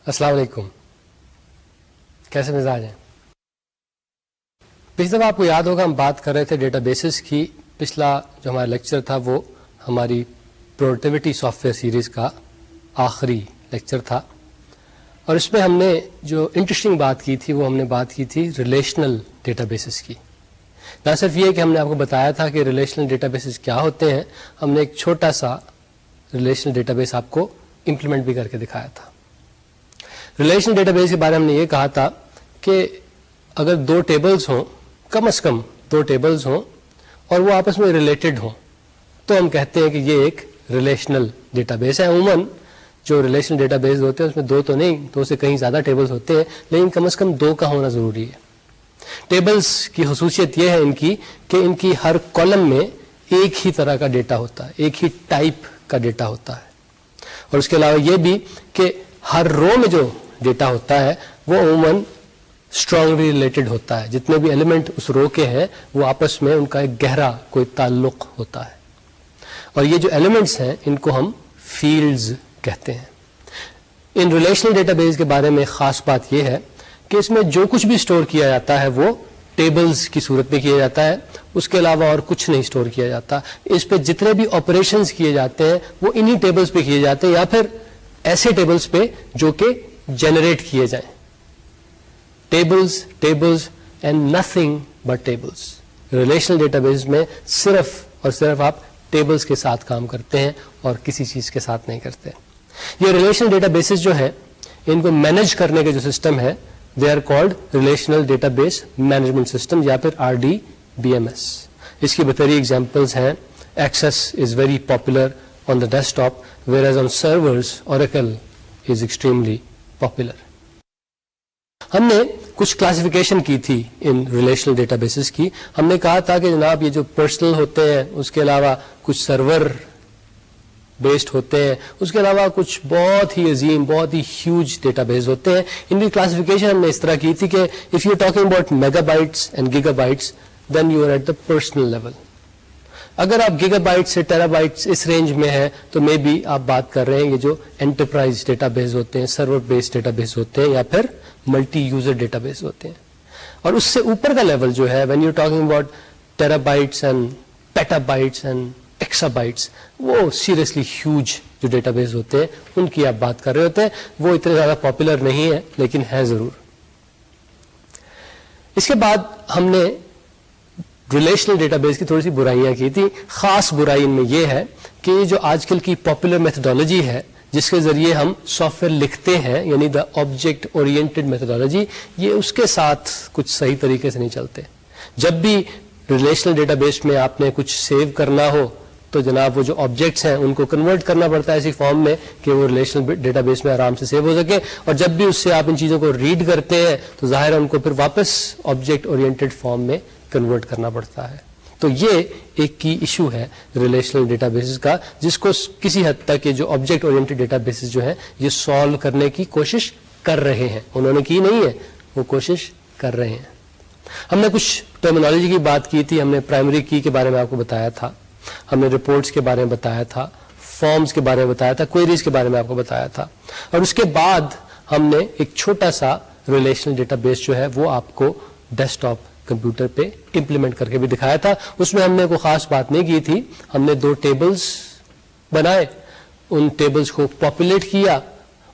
السلام علیکم. کیسے مزاج ہیں؟ پچھلی دفعہ آپ کو یاد ہوگا ہم بات کر رہے تھے ڈیٹا بیسز کی. پچھلا جو ہمارا لیکچر تھا وہ ہماری پروڈکٹیوٹی سافٹ ویئر سیریز کا آخری لیکچر تھا، اور اس میں ہم نے جو انٹرسٹنگ بات کی تھی وہ ہم نے بات کی تھی ریلیشنل ڈیٹا بیسز کی. نہ صرف یہ کہ ہم نے آپ کو بتایا تھا کہ ریلیشنل ڈیٹا بیسز کیا ہوتے ہیں، ہم نے ایک چھوٹا سا ریلیشنل ڈیٹا بیس آپ کو امپلیمنٹ بھی کر کے دکھایا تھا. ریلیشنل ڈیٹا بیس کے بارے میں ہم نے یہ کہا تھا کہ اگر دو ٹیبلز ہوں، کم از کم دو ٹیبلز ہوں اور وہ آپس میں ریلیٹڈ ہوں تو ہم کہتے ہیں کہ یہ ایک ریلیشنل ڈیٹا بیس ہے. عموماً جو ریلیشنل ڈیٹا بیس ہوتے ہیں اس میں دو تو نہیں، دو سے کہیں زیادہ ٹیبلز ہوتے ہیں، لیکن کم از کم دو کا ہونا ضروری ہے. ٹیبلز کی خصوصیت یہ ہے ان کی کہ ان کی ہر کالم میں ایک ہی طرح کا ڈیٹا ہوتا ہے، ایک ہی ٹائپ کا ڈیٹا ہوتا ہے. اور اس کے علاوہ یہ بھی کہ ہر رو میں جو ڈیٹا ہوتا ہے وہ عموماً اسٹرانگلی ریلیٹڈ ہوتا ہے. جتنے بھی ایلیمنٹ اس رو کے ہیں وہ آپس میں ان کا ایک گہرا کوئی تعلق ہوتا ہے. اور یہ جو ایلیمنٹس ہیں ان کو ہم فیلڈز کہتے ہیں. ان ریلیشنل ڈیٹا بیس کے بارے میں خاص بات یہ ہے کہ اس میں جو کچھ بھی اسٹور کیا جاتا ہے وہ ٹیبلز کی صورت میں کیا جاتا ہے، اس کے علاوہ اور کچھ نہیں اسٹور کیا جاتا. اس پہ جتنے بھی آپریشنز کیے جاتے ہیں وہ انہی ٹیبلز پہ کیے جاتے ہیں یا پھر ایسے ٹیبلز پہ جو کہ جنریٹ کیے جائیں. Tables and nothing but tables. Relational data بیس میں صرف اور صرف آپ ٹیبلز کے ساتھ کام کرتے ہیں اور کسی چیز کے ساتھ نہیں کرتے. یہ ریلیشنل ڈیٹا بیسز جو ہیں ان کو مینج کرنے کے جو سسٹم ہے they are called relational data base management system یا پھر RDBMS. اس کی بطری ایگزامپلز ہیں Access is very popular on the desktop whereas on servers Oracle is extremely popular. ہم نے کچھ کلاسیفیکیشن کی تھی ان ریلیشنل ڈیٹا بیسز کی. ہم نے کہا تھا کہ جناب یہ جو پرسنل ہوتے ہیں اس کے علاوہ کچھ سرور بیسڈ ہوتے ہیں، اس کے علاوہ کچھ بہت ہی عظیم بہت ہی ہیوج ڈیٹا بیس ہوتے ہیں. ان کی کلاسیفیکیشن ہم نے اس طرح کی تھی کہ if you talking about megabytes and gigabytes then you are at the personal level. اگر آپ گیگا بائٹ سے ٹیرا بائٹس اس رینج میں ہیں تو مے بی آپ بات کر رہے ہیں یہ جو انٹرپرائز ڈیٹا بیس ہوتے ہیں، سرور بیسڈ ڈیٹا بیس ہوتے ہیں یا پھر ملٹی یوزر ڈیٹا بیس ہوتے ہیں. اور اس سے اوپر کا لیول جو ہے when you talking about terabytes and petabytes and exabytes, وہ سیریسلی ہیوج جو ڈیٹا بیس ہوتے ہیں ان کی آپ بات کر رہے ہوتے ہیں. وہ اتنے زیادہ پاپولر نہیں ہے لیکن ہے ضرور. اس کے بعد ہم نے ریلیشنل ڈیٹا بیس کی تھوڑی سی برائیاں کی تھی. خاص برائی ان میں یہ ہے کہ یہ جو آج کل کی پاپولر میتھڈالوجی ہے جس کے ذریعے ہم سافٹ ویئر لکھتے ہیں یعنی دا آبجیکٹ اورینٹڈ میتھڈالوجی، یہ اس کے ساتھ کچھ صحیح طریقے سے نہیں چلتے. جب بھی ریلیشنل ڈیٹا بیس میں آپ نے کچھ سیو کرنا ہو تو جناب وہ جو آبجیکٹس ہیں ان کو کنورٹ کرنا پڑتا ہے ایسی فارم میں کہ وہ ریلیشنل ڈیٹا بیس میں آرام سے سیو ہو سکے. اور جب بھی اس سے آپ ان چیزوں کو ریڈ کرتے ہیں تو ظاہر ہے ان کو پھر واپس آبجیکٹ اورینٹڈ فارم میں کنورٹ کرنا پڑتا ہے. تو یہ ایک کی ایشو ہے ریلیشنل ڈیٹا بیسز کا جس کو کسی حد تک یہ جو آبجیکٹ اورینٹڈ ڈیٹا بیسز جو ہیں یہ سالو کرنے کی کوشش کر رہے ہیں. انہوں نے کی نہیں ہے، وہ کوشش کر رہے ہیں. ہم نے کچھ ٹرمینالوجی کی بات کی تھی. ہم نے پرائمری کی کے بارے میں آپ کو بتایا تھا، ہم نے رپورٹس کے بارے میں بتایا تھا، فارمز کے بارے میں بتایا تھا، کوئریز کے بارے میں آپ کو بتایا تھا. اور اس کے بعد ہم نے ایک چھوٹا سا ریلیشنل ڈیٹا بیس جو ہے وہ آپ کو ڈیسک ٹاپ کمپیوٹر پہ امپلیمنٹ کر کے بھی دکھایا تھا. اس میں ہم نے کوئی خاص بات نہیں کی تھی. ہم نے دو ٹیبلز بنائے، ان ٹیبلز کو پاپولیٹ کیا،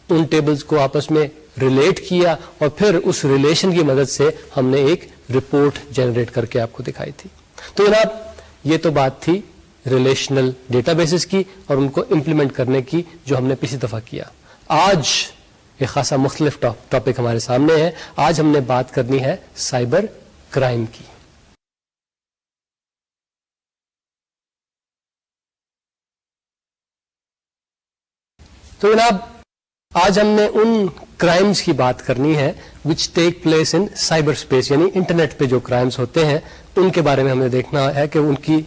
ان ٹیبلز کو آپس میں ریلیٹ کیا اور پھر اس ریلیشن کی مدد سے ہم نے ایک رپورٹ جنریٹ کر کے آپ کو دکھائی تھی. تو جناب یہ تو بات تھی ریلیشنل ڈیٹا بیسز کی اور ان کو امپلیمنٹ کرنے کی جو ہم نے پچھلی دفعہ کیا. آج ایک خاصا مختلف ٹاپک ہمارے سامنے ہے. آج ہم نے بات کرنی ہے سائبر کرائم کی. تو جناب آج ہم نے ان کرائمز کی بات کرنی ہے which take place in cyberspace, یعنی انٹرنیٹ پہ جو کرائمز ہوتے ہیں ان کے بارے میں ہمیں دیکھنا ہے کہ ان کی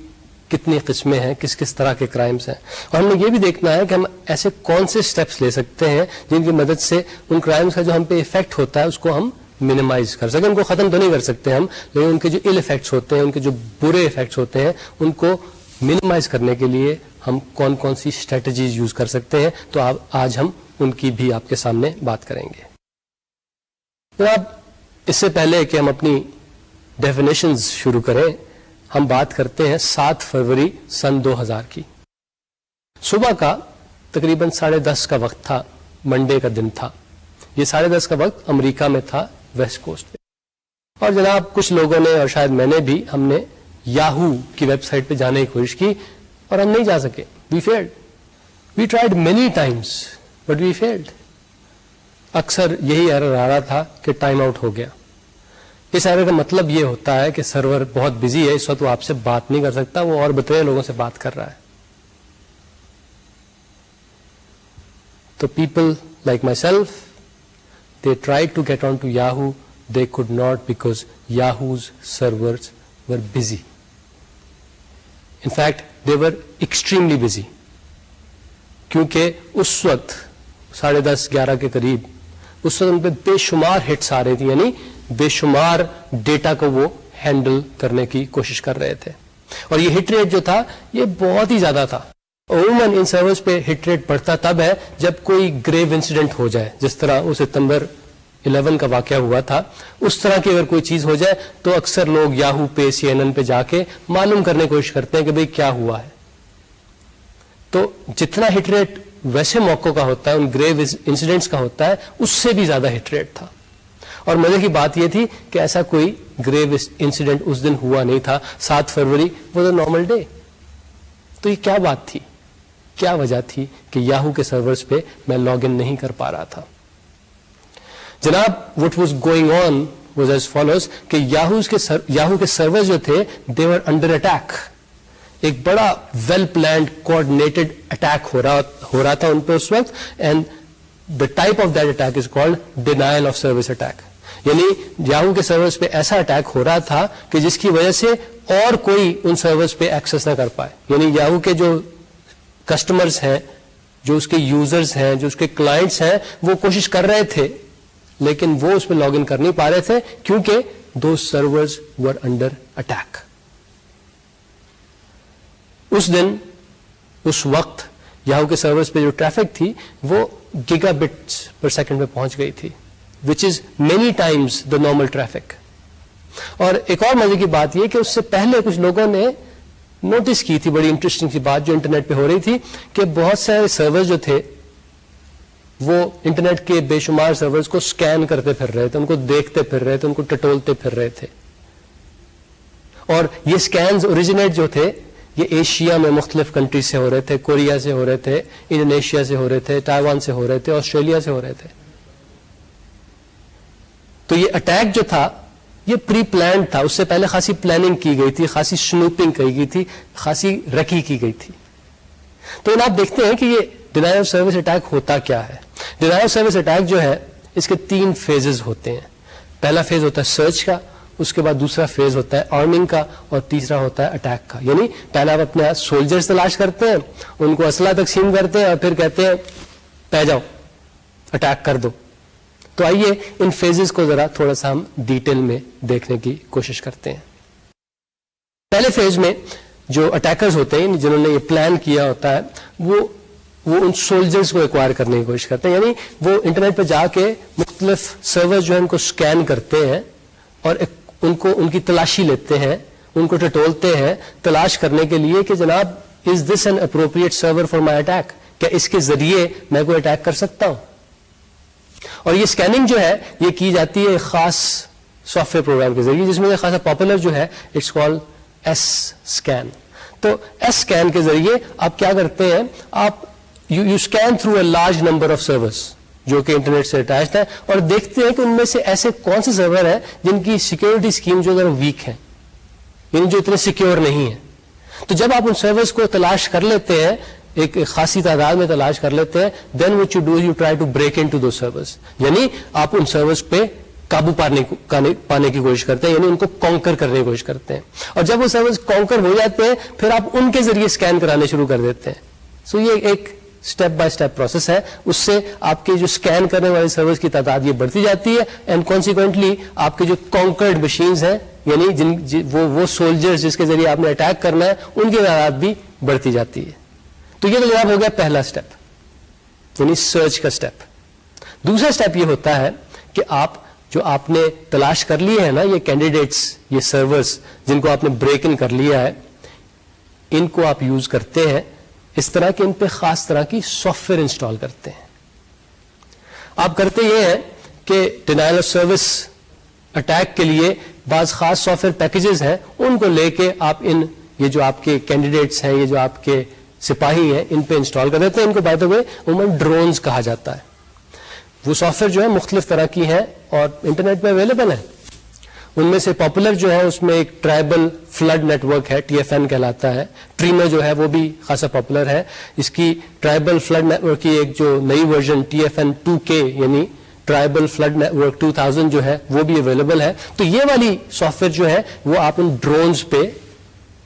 کتنی قسمیں ہیں، کس کس طرح کے کرائمز ہیں. اور ہم نے یہ بھی دیکھنا ہے کہ ہم ایسے کون سے سٹیپس لے سکتے ہیں جن کی مدد سے ان کرائمز کا جو ہم پہ ایفیکٹ ہوتا ہے اس کو ہم منیمائز کر سکیں. ان کو ختم تو نہیں کر سکتے ہم، لیکن ان کے جو ایل ایفیکٹس ہوتے ہیں، ان کے جو برے ایفیکٹس ہوتے ہیں ان کو منیمائز کرنے کے لیے ہم کون کون سی اسٹریٹجیز یوز کر سکتے ہیں. تو آج ہم ان کی بھی آپ کے سامنے بات کریں گے. جناب اس سے پہلے کہ ہم اپنی ڈیفینیشنز شروع کریں, ہم بات کرتے ہیں 7 فروری سن 2000 کی. صبح کا تقریباً 10:30 کا وقت تھا, منڈے کا دن تھا. یہ 10:30 کا وقت امریکہ میں تھا, ویسٹ کوسٹ پہ. اور جناب کچھ لوگوں نے اور شاید میں نے بھی, ہم نے یاہو کی ویب سائٹ پہ جانے کی کوشش کی اور ہم نہیں جا سکے. We failed. We tried many times but we failed. اکثر یہی ایرر آ رہا تھا کہ ٹائم آؤٹ ہو گیا. اس ایرر کا مطلب یہ ہوتا ہے کہ سرور بہت بزی ہے, اس وقت وہ آپ سے بات نہیں کر سکتا, وہ اور بترے لوگوں سے بات کر رہا ہے. تو people like my self, they tried to get onto Yahoo, they could not because Yahoo's servers were busy. In fact, they were extremely busy. کیونکہ اس وقت 10:30-11 کے قریب اس وقت ان پہ بے شمار ہٹس آ رہی تھی, یعنی بے شمار ڈیٹا کو وہ ہینڈل کرنے کی کوشش کر رہے تھے. اور یہ ہٹ ریٹ جو تھا یہ بہت ہی زیادہ تھا. عموماً ان سرورز پہ ہٹ ریٹ بڑھتا تب ہے جب کوئی گریو انسیڈنٹ ہو جائے, جس طرح وہ ستمبر 11 کا واقعہ ہوا تھا. اس طرح کی اگر کوئی چیز ہو جائے تو اکثر لوگ یاہو پہ, CNN پہ جا کے معلوم کرنے کی کوشش کرتے ہیں کہ بھئی کیا ہوا ہے. تو جتنا ہٹ ریٹ ویسے موقعوں کا ہوتا ہے, ان گریو انسیڈنٹس کا ہوتا ہے, اس سے بھی زیادہ ہٹ ریٹ تھا. اور مزے کی بات یہ تھی کہ ایسا کوئی گریو انسیڈنٹ اس دن ہوا نہیں تھا. 7 فروری واز اے نارمل ڈے. تو یہ کیا بات تھی, کیا وجہ تھی کہ یاہو کے سرورز پہ میں لاگ ان نہیں کر پا رہا تھا؟ جناب what was going on was as follows کہ یاہو کے سرورز جو تھے دے ور انڈر اٹیک. ایک بڑا ویل پلانڈ کوآرڈینیٹڈ اٹیک ہو رہا تھا ان پہ اس وقت. And the type of that attack is called denial of service attack. یعنی یاہو کے سرورز پہ ایسا اٹیک ہو رہا تھا کہ جس کی وجہ سے اور کوئی ان سرورز پہ ایکسس نہ کر پائے. یعنی یاہو کے جو کسٹمرز ہیں, جو اس کے یوزرز ہیں, جو اس کے کلائنٹس ہیں, وہ کوشش کر رہے تھے لیکن وہ اس پہ لاگ ان کر نہیں پا رہے تھے کیونکہ دو سرورز ور انڈر اٹیک. اس دن اس وقت یاہو کے سرورز پہ جو ٹریفک تھی وہ گیگا بٹس پر سیکنڈ میں پہنچ گئی تھی, which is many times the normal traffic. اور ایک اور مزے کی بات یہ کہ اس سے پہلے کچھ لوگوں نے نوٹس کی تھی, بڑی انٹرسٹنگ سی بات جو انٹرنیٹ پہ ہو رہی تھی, کہ بہت سارے سرور جو تھے وہ انٹرنیٹ کے بے شمار سرورز کو سکین کرتے پھر رہے تھے, ان کو دیکھتے پھر رہے تھے, ان کو ٹٹولتے پھر رہے تھے. اور یہ سکینز اوریجنیٹ جو تھے یہ ایشیا میں مختلف کنٹریز سے ہو رہے تھے, کوریا سے ہو رہے تھے, انڈونیشیا سے ہو رہے تھے, تائیوان سے ہو رہے تھے, آسٹریلیا سے ہو رہے تھے. تو یہ اٹیک جو تھا یہ پری پلانڈ تھا, اس سے پہلے خاصی پلاننگ کی گئی تھی, خاصی سنوپنگ کی گئی تھی, خاصی رکی کی گئی تھی. تو آپ دیکھتے ہیں کہ یہ ڈینائل آف سروس اٹیک ہوتا کیا ہے. ڈینائل آف سروس اٹیک جو ہے اس کے 3 فیزز ہوتے ہیں. پہلا فیز ہوتا ہے سرچ کا, اس کے بعد دوسرا فیز ہوتا ہے آرمنگ کا, اور تیسرا ہوتا ہے اٹیک کا. یعنی پہلا آپ اپنے سولجرز تلاش کرتے ہیں, ان کو اسلحہ تقسیم کرتے ہیں اور پھر کہتے ہیں پہ جاؤ اٹیک کر دو. تو آئیے ان فیزز کو ذرا تھوڑا سا ہم ڈیٹیل میں دیکھنے کی کوشش کرتے ہیں. پہلے فیز میں جو اٹیکرز ہوتے ہیں جنہوں نے یہ پلان کیا ہوتا ہے وہ ان سولجرز کو ایکوائر کرنے کی کوشش کرتے ہیں. یعنی وہ انٹرنیٹ پہ جا کے مختلف سرور جو ہیں ان کو سکین کرتے ہیں اور ان کی تلاشی لیتے ہیں, ان کو ٹٹولتے ہیں تلاش کرنے کے لیے کہ جناب is this an appropriate server for my attack, کیا اس کے ذریعے میں کوئی اٹیک کر سکتا ہوں. اور یہ سکیننگ جو ہے یہ کی جاتی ہے ایک خاص سافٹ ویئر پروگرام کے ذریعے جس میں ایک خاصا پاپولر جو ہے اٹس کالڈ ایس اسکین. تو ایس اسکین کے ذریعے آپ کیا کرتے ہیں, آپ you scan through a large number of servers جو کہ انٹرنیٹ سے اٹیچڈ ہے, اور دیکھتے ہیں کہ ان میں سے ایسے کون سے سرور ہیں جن کی سیکورٹی اسکیم جو ذرا ویک ہے, یعنی جو اتنے سیکیور نہیں ہیں. تو جب آپ ان سرورز کو تلاش کر لیتے ہیں, ایک خاصی تعداد میں تلاش کر لیتے ہیں, then what you do you try to break into those servers. یعنی آپ ان سرورز پہ قابو پانے کی کوشش کرتے ہیں, یعنی ان کو کانکر کرنے کی کوشش کرتے ہیں. اور جب وہ سرورز کانکر ہو جاتے ہیں پھر آپ ان کے ذریعے اسکین کرانے شروع کر دیتے ہیں. سو یہ ایک اسٹیپ بائی اسٹیپ پروسیس ہے, اس سے آپ کے جو اسکین کرنے والے سرورز کی تعداد یہ بڑھتی جاتی ہے, اینڈ کانسیکوینٹلی آپ کے جو کانکرڈ مشینز ہیں یعنی وہ سولجرز جس کے ذریعے آپ نے اٹیک کرنا ہے ان کی تعداد بھی بڑھتی جاتی ہے. تو یہ تو جناب ہو گیا پہلا اسٹیپ. یعنی سرچ کا اسٹیپ. دوسرا اسٹیپ یہ ہوتا ہے کہ آپ نے تلاش کر لیے ہیں نا یہ کینڈیڈیٹس، یہ سرورز جن کو آپ نے بریک ان کر لیا ہے، ان کو آپ یوز کرتے ہیں اس طرح کہ ان پہ خاص طرح کی سافٹ ویئر انسٹال کرتے ہیں. آپ کرتے یہ ہیں کہ ڈینائل آف سروس اٹیک کے لیے بعض خاص سافٹ ویئر پیکیجز ہیں، ان کو لے کے آپ یہ جو آپ کے کینڈیڈیٹس ہیں، یہ جو آپ کے سپاہی ہیں، ان پہ انسٹال کر دیتے ہیں. ان کو بائی دا وے عموماً ڈرونز کہا جاتا ہے. وہ سافٹ ویئر جو ہے مختلف طرح کی ہیں اور انٹرنیٹ پہ اویلیبل ہیں. ان میں سے پاپولر جو ہے اس میں ایک ٹرائبل فلڈ نیٹ ورک ہے، TFN کہلاتا ہے. ٹریمر جو ہے وہ بھی خاصا پاپولر ہے. اس کی ٹرائبل فلڈ نیٹ ورک کی ایک جو نئی ورژن TFN 2K یعنی ٹرائبل فلڈ نیٹ ورک 2000 جو ہے وہ بھی اویلیبل ہے. تو یہ والی سافٹ ویئر جو ہے وہ آپ ان ڈرونز پہ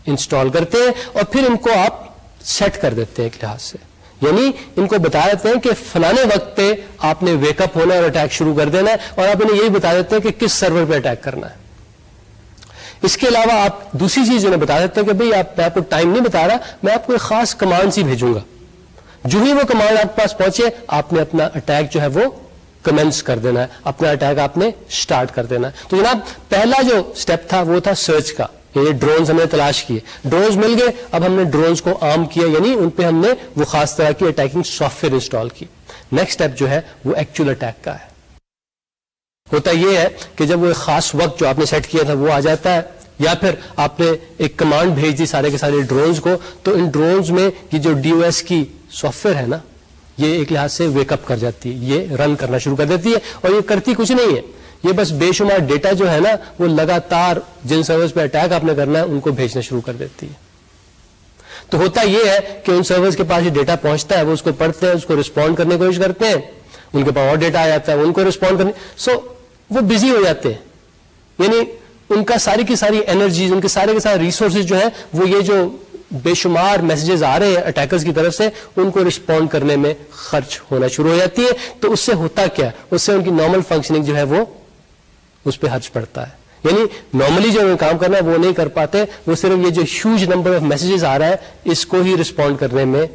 انسٹال کرتے ہیں اور پھر ان کو آپ سیٹ کر دیتے ہیں ایک لحاظ سے. یعنی ان کو بتا دیتے ہیں کہ فلانے وقت پہ آپ نے ویک اپ ہونا ہے اور اٹیک شروع کر دینا ہے، اور آپ انہیں یہی بتا دیتے ہیں کہ کس سرور پہ اٹیک کرنا ہے. اس کے علاوہ آپ دوسری چیز انہیں بتا دیتے ہیں کہ بھئی میں آپ کو ٹائم نہیں بتا رہا، میں آپ کو ایک خاص کمانڈ سی بھیجوں گا. جو ہی وہ کمانڈ آپ کے پاس پہنچے آپ نے اپنا اٹیک جو ہے وہ کمنس کر دینا ہے، اپنا اٹیک آپ نے سٹارٹ کر دینا ہے. تو جناب پہلا جو سٹیپ تھا وہ تھا سرچ کا. یہ ڈرونز ہم نے تلاش کیے، ڈرونز مل گئے، اب ہم نے ڈرونز کو عام کیا، یعنی ان پہ ہم نے وہ خاص طرح کی اٹیکنگ سافٹ ویئر انسٹال کی. نیکسٹ اسٹیپ جو ہے وہ ایکچوئل اٹیک کا ہے. ہوتا یہ ہے کہ جب وہ ایک خاص وقت جو آپ نے سیٹ کیا تھا وہ آ جاتا ہے، یا پھر آپ نے ایک کمانڈ بھیج دی سارے کے سارے ڈرونز کو، تو ان ڈرونز میں یہ جو DOS کی سافٹ ویئر ہے نا یہ ایک لحاظ سے ویک اپ کر جاتی ہے، یہ رن کرنا شروع کر دیتی ہے. اور یہ کرتی کچھ نہیں ہے، یہ بس بے شمار ڈیٹا جو ہے نا وہ لگاتار جن سرورز پہ اٹیک آپ نے کرنا ہے ان کو بھیجنا شروع کر دیتی ہے. تو ہوتا یہ ہے کہ ان سرورز کے پاس یہ ڈیٹا پہنچتا ہے، وہ اس کو پڑھتے ہیں، اس کو رسپونڈ کرنے کی کوشش کرتے ہیں، ان کے پاس اور ڈیٹا آ جاتا ہے، ان کو رسپونڈ کرنے وہ بزی ہو جاتے ہیں. یعنی ان کا ساری کی ساری انرجیز، ان کے سارے ریسورسز جو ہیں وہ یہ جو بے شمار میسجز آ رہے ہیں اٹیکرز کی طرف سے ان کو رسپونڈ کرنے میں خرچ ہونا شروع ہو جاتی ہے. تو اس سے ہوتا کیا، اس سے ان کی نارمل فنکشننگ جو ہے وہ اس پہ حرج پڑتا ہے. یعنی نارملی جو کام کرنا ہے وہ نہیں کر پاتے، وہ صرف یہ جو ہیوج نمبر آف میسجز آ رہا ہے اس کو ہی رسپونڈ کرنے میں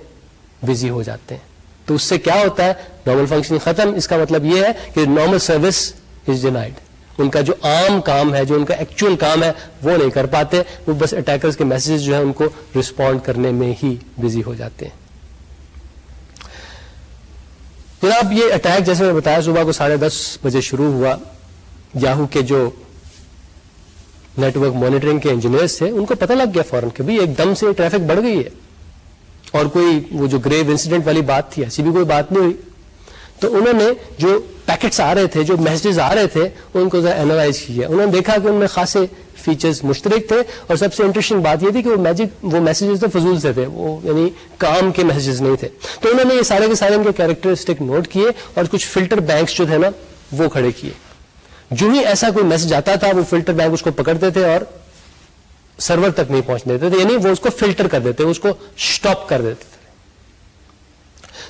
بزی ہو جاتے ہیں. تو اس سے کیا ہوتا ہے، نارمل فنکشننگ ختم. اس کا مطلب یہ ہے کہ نارمل سروس از ڈینائڈ. ان کا جو عام کام ہے، جو ان کا ایکچوئل کام ہے وہ نہیں کر پاتے، وہ بس اٹیکرز کے میسجز جو ہیں ان کو رسپونڈ کرنے میں ہی بزی ہو جاتے ہیں. جناب یہ اٹیک جیسے میں بتایا صبح کو 10:30 بجے شروع ہوا. یاہو کے جو نیٹ ورک مانیٹرنگ کے انجینئرز تھے ان کو پتہ لگ گیا فوراً کہ بھئی ایک دم سے ٹریفک بڑھ گئی ہے، اور کوئی وہ جو گریو انسیڈنٹ والی بات تھی ایسی بھی کوئی بات نہیں ہوئی. تو انہوں نے جو پیکٹس آ رہے تھے، جو میسجز آ رہے تھے ان کو ذرا اینالائز کیا. انہوں نے دیکھا کہ ان میں خاصے فیچرز مشترک تھے، اور سب سے انٹرسٹنگ بات یہ تھی کہ وہ میسجز تو فضول سے تھے، وہ یعنی کام کے میسجز نہیں تھے. تو انہوں نے یہ سارے کے سارے ان کے کیریکٹرسٹک نوٹ کیے اور کچھ فلٹر بینکس جو تھے نا وہ کھڑے کیے. جو ہی ایسا کوئی میسج آتا تھا وہ فلٹر بینک اس کو پکڑتے تھے اور سرور تک نہیں پہنچنے دیتے تھے، یعنی وہ اس کو فلٹر کر دیتے، اس کو سٹاپ کر دیتے تھے.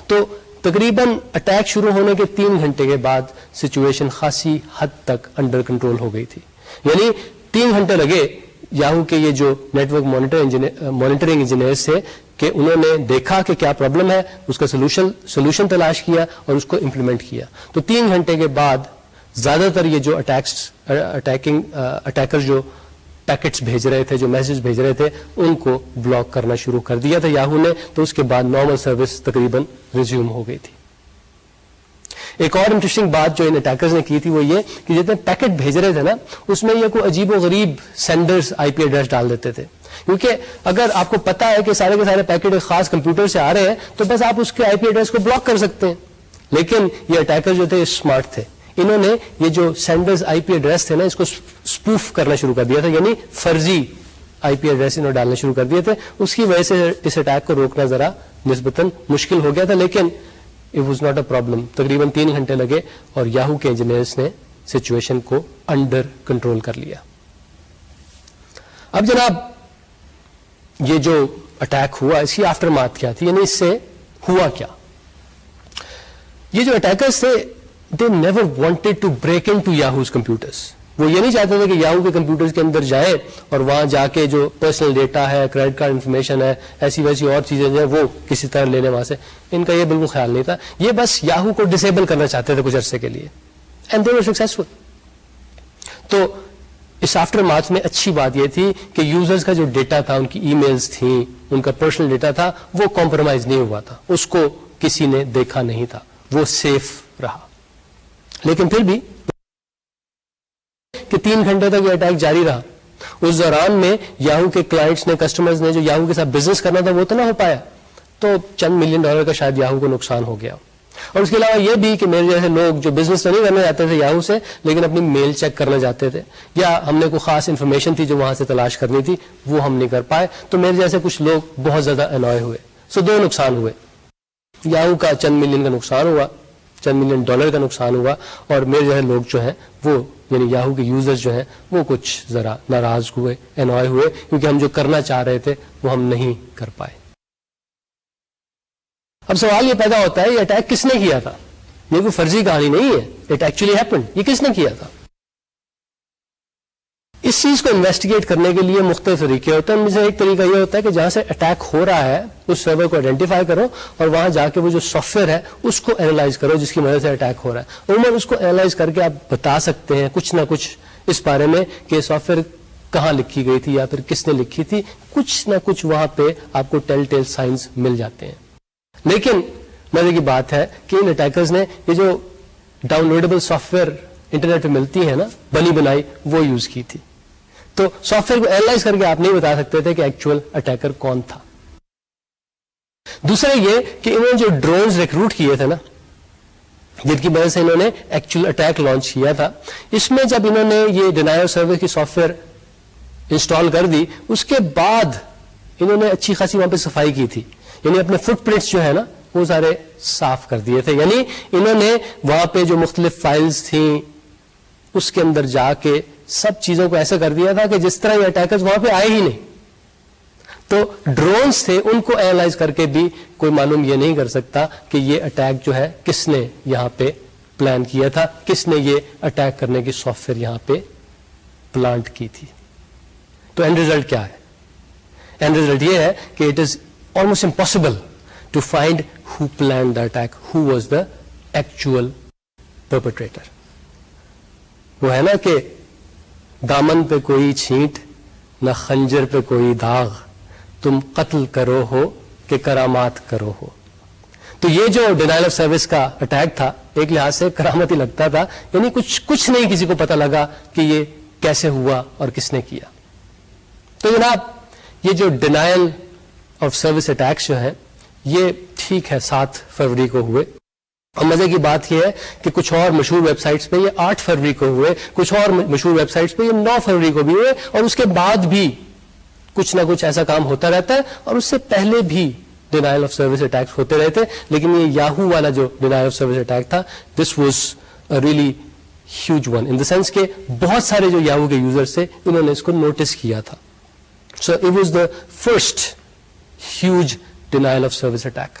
تو تقریباً اٹیک شروع ہونے کے 3 گھنٹے کے بعد سچویشن خاصی حد تک انڈر کنٹرول ہو گئی تھی. یعنی 3 گھنٹے لگے یاہو کے یہ جو نیٹ ورک مانیٹرنگ انجینئرز تھے کہ انہوں نے دیکھا کہ کیا پرابلم ہے، اس کا سولوشن تلاش کیا اور اس کو امپلیمنٹ کیا. تو 3 گھنٹے کے بعد زیادہ تر یہ جو اٹیکر جو پیکٹس بھیج رہے تھے، جو میسج بھیج رہے تھے، ان کو بلاک کرنا شروع کر دیا تھا یاہو نے. تو اس کے بعد نارمل سروس تقریباً ریزیوم ہو گئی تھی. ایک اور انٹرسٹنگ بات جو ان اٹیکرز نے کی تھی وہ یہ کہ جتنے پیکٹ بھیج رہے تھے نا اس میں یہ کوئی عجیب و غریب سینڈرز IP ایڈریس ڈال دیتے تھے. کیونکہ اگر آپ کو پتا ہے کہ سارے کے سارے پیکٹ ایک خاص کمپیوٹر سے آ رہے ہیں تو بس آپ اس کے IP ایڈریس کو بلاک کر سکتے ہیں. لیکن یہ اٹیکر جو تھے اسمارٹ تھے، انہوں نے یہ جو سینڈرز IP ایڈریس تھے نا اس کو اسپوف کرنا شروع کر دیا تھا، یعنی فرضی IP ایڈریس انہوں نے ڈالنا شروع کر دیے تھے. اس کی وجہ سے اس اٹیک کو روکنا ذرا نسبتاً مشکل ہو گیا تھا، لیکن it was not a problem. تقریباً 3 گھنٹے لگے اور یاہو کے انجینئرز نے سچویشن کو انڈر کنٹرول کر لیا. اب جناب یہ جو اٹیک ہوا اس کی آفٹر ماتھ کیا تھی، یعنی اس سے ہوا کیا. یہ جو اٹیکرز تھے they never wanted to break into Yahoo's computers. وہ یہ نہیں چاہتے تھے کہ یاہو کے کمپیوٹرز کے اندر جائیں اور وہاں جا کے جو پرسنل ڈیٹا ہے، کریڈٹ کارڈ انفارمیشن ہے، ایسی ویسی اور چیزیں جو ہیں وہ کسی طرح لے لیں وہاں سے. ان کا یہ بالکل خیال نہیں تھا. یہ بس یاہو کو ڈسیبل کرنا چاہتے تھے کچھ عرصے کے لیے، اینڈ دے ور سکسیسفل. تو اس آفٹر مارچ میں اچھی بات یہ تھی کہ یوزرز کا جو ڈیٹا تھا، ان کی ای میلز تھیں، ان کا پرسنل ڈیٹا تھا، وہ کمپرومائز نہیں ہوا تھا، اس کو کسی نے دیکھا نہیں تھا، وہ سیف رہا. لیکن پھر بھی کہ 3 گھنٹے تک یہ اٹیک جاری رہا. اس دوران میں یاہو کے کلائنٹس نے، کسٹمرز نے جو یاہو کے ساتھ بزنس کرنا تھا وہ تو نہ ہو پایا، تو چند $1 ملین کا شاید یاہو کو نقصان ہو گیا. اور اس کے علاوہ یہ بھی کہ میرے جیسے لوگ جو بزنس تو نہیں کرنا چاہتے تھے یاہو سے، لیکن اپنی میل چیک کرنا چاہتے تھے، یا ہم نے کوئی خاص انفارمیشن تھی جو وہاں سے تلاش کرنی تھی وہ ہم نہیں کر پائے، تو میرے جیسے کچھ لوگ بہت زیادہ انوائے ہوئے. سو 2 نقصان ہوئے. یاہو کا چند ملین کا نقصان ہوا، چند $1 ملین کا نقصان ہوا، اور میرے جیسے لوگ جو ہیں وہ یعنی یاہو کے یوزرز جو ہیں وہ کچھ ذرا ناراض ہوئے، انوائے ہوئے، کیونکہ ہم جو کرنا چاہ رہے تھے وہ ہم نہیں کر پائے. اب سوال یہ پیدا ہوتا ہے یہ اٹیک کس نے کیا تھا؟ یہ کوئی فرضی کہانی نہیں ہے، اٹ ایکچولی ہیپنڈ. یہ کس نے کیا تھا؟ اس چیز کو انویسٹیگیٹ کرنے کے لیے مختلف طریقے ہوتے ہیں. ان میں سے ایک طریقہ یہ ہوتا ہے کہ جہاں سے اٹیک ہو رہا ہے اس سرور کو آئیڈینٹیفائی کرو اور وہاں جا کے وہ جو سافٹ ویئر ہے اس کو اینالائز کرو جس کی وجہ سے اٹیک ہو رہا ہے. عموماً اس کو اینالائز کر کے آپ بتا سکتے ہیں کچھ نہ کچھ اس بارے میں کہ سافٹ ویئر کہاں لکھی گئی تھی یا پھر کس نے لکھی تھی، کچھ نہ کچھ وہاں پہ آپ کو ٹیل ٹیل سائنس مل جاتے ہیں. لیکن مزے کی بات ہے کہ ان اٹیکرز نے یہ جو down loadable soft where internet پہ ملتی ہے نا، بنی بنائی، وہ یوز کی تھی. تو سافٹ ویئر کو اینالائز کر کے آپ نہیں بتا سکتے تھے کہ ایکچوئل اٹیکر کون تھا. دوسرا یہ کہ انہوں نے جو ڈرونز ریکروٹ کیے تھے نا، جن کی وجہ سے انہوں نے ایکچوئل اٹیک لانچ کیا تھا، اس میں جب انہوں نے یہ ڈینائل آف سروس کی سافٹ ویئر انسٹال کر دی، اس کے بعد انہوں نے اچھی خاصی وہاں پہ صفائی کی تھی. یعنی اپنے فٹ پرنٹس جو ہے نا وہ سارے صاف کر دیے تھے. یعنی انہوں نے وہاں پہ جو مختلف فائلز تھیں اس کے اندر جا کے سب چیزوں کو ایسا کر دیا تھا کہ جس طرح یہ اٹیکرز وہاں پہ آئے ہی نہیں. تو ڈرونز تھے، ان کو اینالائز کر کے بھی کوئی معلوم یہ نہیں کر سکتا کہ یہ اٹیک جو ہے کس نے یہاں پہ پلان کیا تھا، کس نے یہ اٹیک کرنے کی سافٹ ویئر یہاں پہ پلانٹ کی تھی. تو اینڈ ریزلٹ کیا ہے؟ اینڈ ریزلٹ یہ ہے کہ it is almost impossible to find who planned the attack, who was the actual perpetrator. وہ ہے نا کہ دامن پہ کوئی چھینٹ نہ خنجر پہ کوئی داغ، تم قتل کرو ہو کہ کرامات کرو ہو. تو یہ جو ڈینائل آف سروس کا اٹیک تھا ایک لحاظ سے کرامت ہی لگتا تھا. یعنی کچھ نہیں کسی کو پتا لگا کہ یہ کیسے ہوا اور کس نے کیا. تو جناب یہ جو ڈینائل آف سروس اٹیکس جو ہیں یہ ٹھیک ہے 7 فروری کو ہوئے، اور مزے کی بات یہ ہے کہ کچھ اور مشہور ویب سائٹس پہ یہ 8 فروری کو ہوئے، کچھ اور مشہور ویب سائٹس پہ یہ 9 فروری کو بھی ہوئے، اور اس کے بعد بھی کچھ نہ کچھ ایسا کام ہوتا رہتا ہے. اور اس سے پہلے بھی ڈینائل آف سروس اٹیکس ہوتے رہتے، لیکن یہ یاہو والا جو ڈینائل آف سروس اٹیک تھا this was really huge one, in the sense کہ بہت سارے جو یاہو کے یوزرز تھے انہوں نے اس کو نوٹس کیا تھا. So it was the first huge denial of service attack.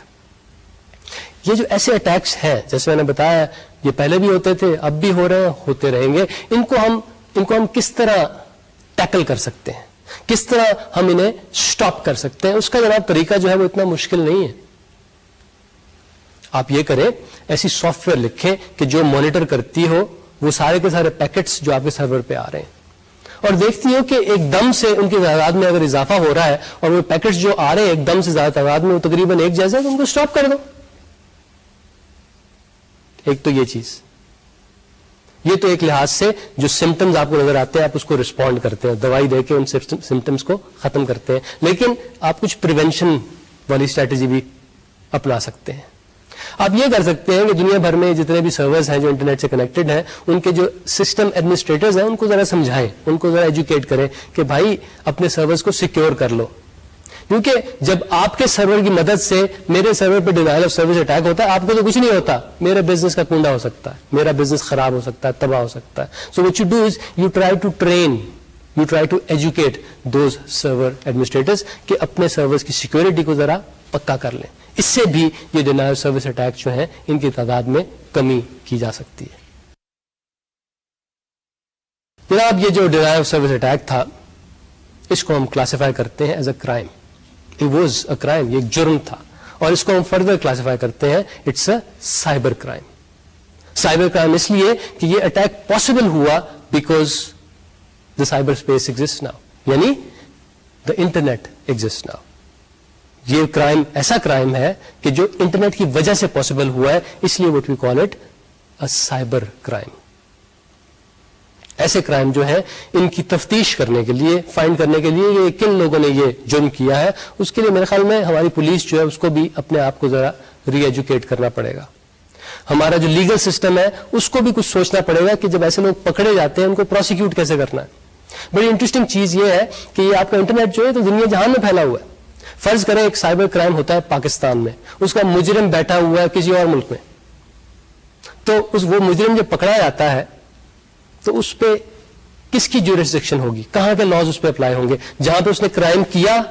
یہ جو ایسے اٹیکس ہیں جیسے میں نے بتایا یہ پہلے بھی ہوتے تھے، اب بھی ہو رہے ہیں، ہوتے رہیں گے. ان کو ہم کس طرح ٹیکل کر سکتے ہیں، کس طرح ہم انہیں سٹاپ کر سکتے ہیں، اس کا جناب طریقہ جو ہے وہ اتنا مشکل نہیں ہے. آپ یہ کریں، ایسی سافٹ ویئر لکھیں کہ جو مانیٹر کرتی ہو وہ سارے کے سارے پیکٹس جو آپ کے سرور پہ آ رہے ہیں، اور دیکھتی ہو کہ ایک دم سے ان کی تعداد میں اگر اضافہ ہو رہا ہے اور وہ پیکٹس جو آ رہے ہیں ایک دم سے زیادہ تعداد میں وہ تقریباً ایک جیسے تو ان کو سٹاپ کر دو. ایک تو یہ چیز، یہ تو ایک لحاظ سے جو سمٹمز آپ کو نظر آتے ہیں آپ اس کو رسپونڈ کرتے ہیں، دوائی دے کے ان سمٹمز کو ختم کرتے ہیں. لیکن آپ کچھ پریونشن والی اسٹریٹجی بھی اپنا سکتے ہیں. آپ یہ کر سکتے ہیں کہ دنیا بھر میں جتنے بھی سرورز ہیں جو انٹرنیٹ سے کنیکٹڈ ہیں ان کے جو سسٹم ایڈمنسٹریٹرز ہیں ان کو ذرا سمجھائیں، ان کو ذرا ایجوکیٹ کریں کہ بھائی اپنے سرورز کو سیکیور کر لو. کیونکہ جب آپ کے سرور کی مدد سے میرے سرور پہ ڈینائل آف سروس اٹیک ہوتا ہے آپ کو تو کچھ نہیں ہوتا، میرے بزنس کا کنڈا ہو سکتا ہے، میرا بزنس خراب ہو سکتا ہے، تباہ ہو سکتا ہے. So what you do is you try to train, you try to educate those server administrators کہ اپنے سرورز کی سیکورٹی کو ذرا پکا کر لیں. اس سے بھی یہ ڈینائل آف سروس اٹیک جو ہیں ان کی تعداد میں کمی کی جا سکتی ہے. جناب یہ جو ڈینائل آف سروس اٹیک تھا اس کو ہم کلاسیفائی کرتے ہیں as a crime. It was a crime, یہ ایک جرم تھا, اور اس کو ہم فردر کلاسیفائی کرتے ہیں it's a cyber crime. Cyber crime اس لیے کہ یہ اٹیک پاسبل ہوا because the cyberspace exist now, یعنی دا انٹرنیٹ ایگزسٹ ناؤ. یہ کرائم ایسا کرائم ہے کہ جو انٹرنیٹ کی وجہ سے پاسبل ہوا ہے, اس لیے what we call it a cyber crime. ایسے کرائم جو ہے ان کی تفتیش کرنے کے لیے, فائنڈ کرنے کے لیے یہ کن لوگوں نے یہ جرم کیا ہے, اس کے لیے میرے خیال میں ہماری پولیس جو ہے اس کو بھی اپنے آپ کو ذرا ری ایجوکیٹ کرنا پڑے گا. ہمارا جو لیگل سسٹم ہے اس کو بھی کچھ سوچنا پڑے گا کہ جب ایسے لوگ پکڑے جاتے ہیں ان کو پروسیکیوٹ کیسے کرنا ہے. بڑی انٹرسٹنگ چیز یہ ہے کہ یہ آپ کا انٹرنیٹ جو ہے تو دنیا جہان میں پھیلا ہوا ہے. فرض کریں ایک سائبر کرائم ہوتا ہے پاکستان میں, اس کا مجرم بیٹھا ہوا ہے کسی اور ملک میں, تو وہ مجرم جب پکڑا جاتا ہے تو اس پہ کس کی جورسڈکشن ہوگی, کہاں کے لاز اس پہ اپلائی ہوں گے؟ جہاں پہ اس نے کرائم کیا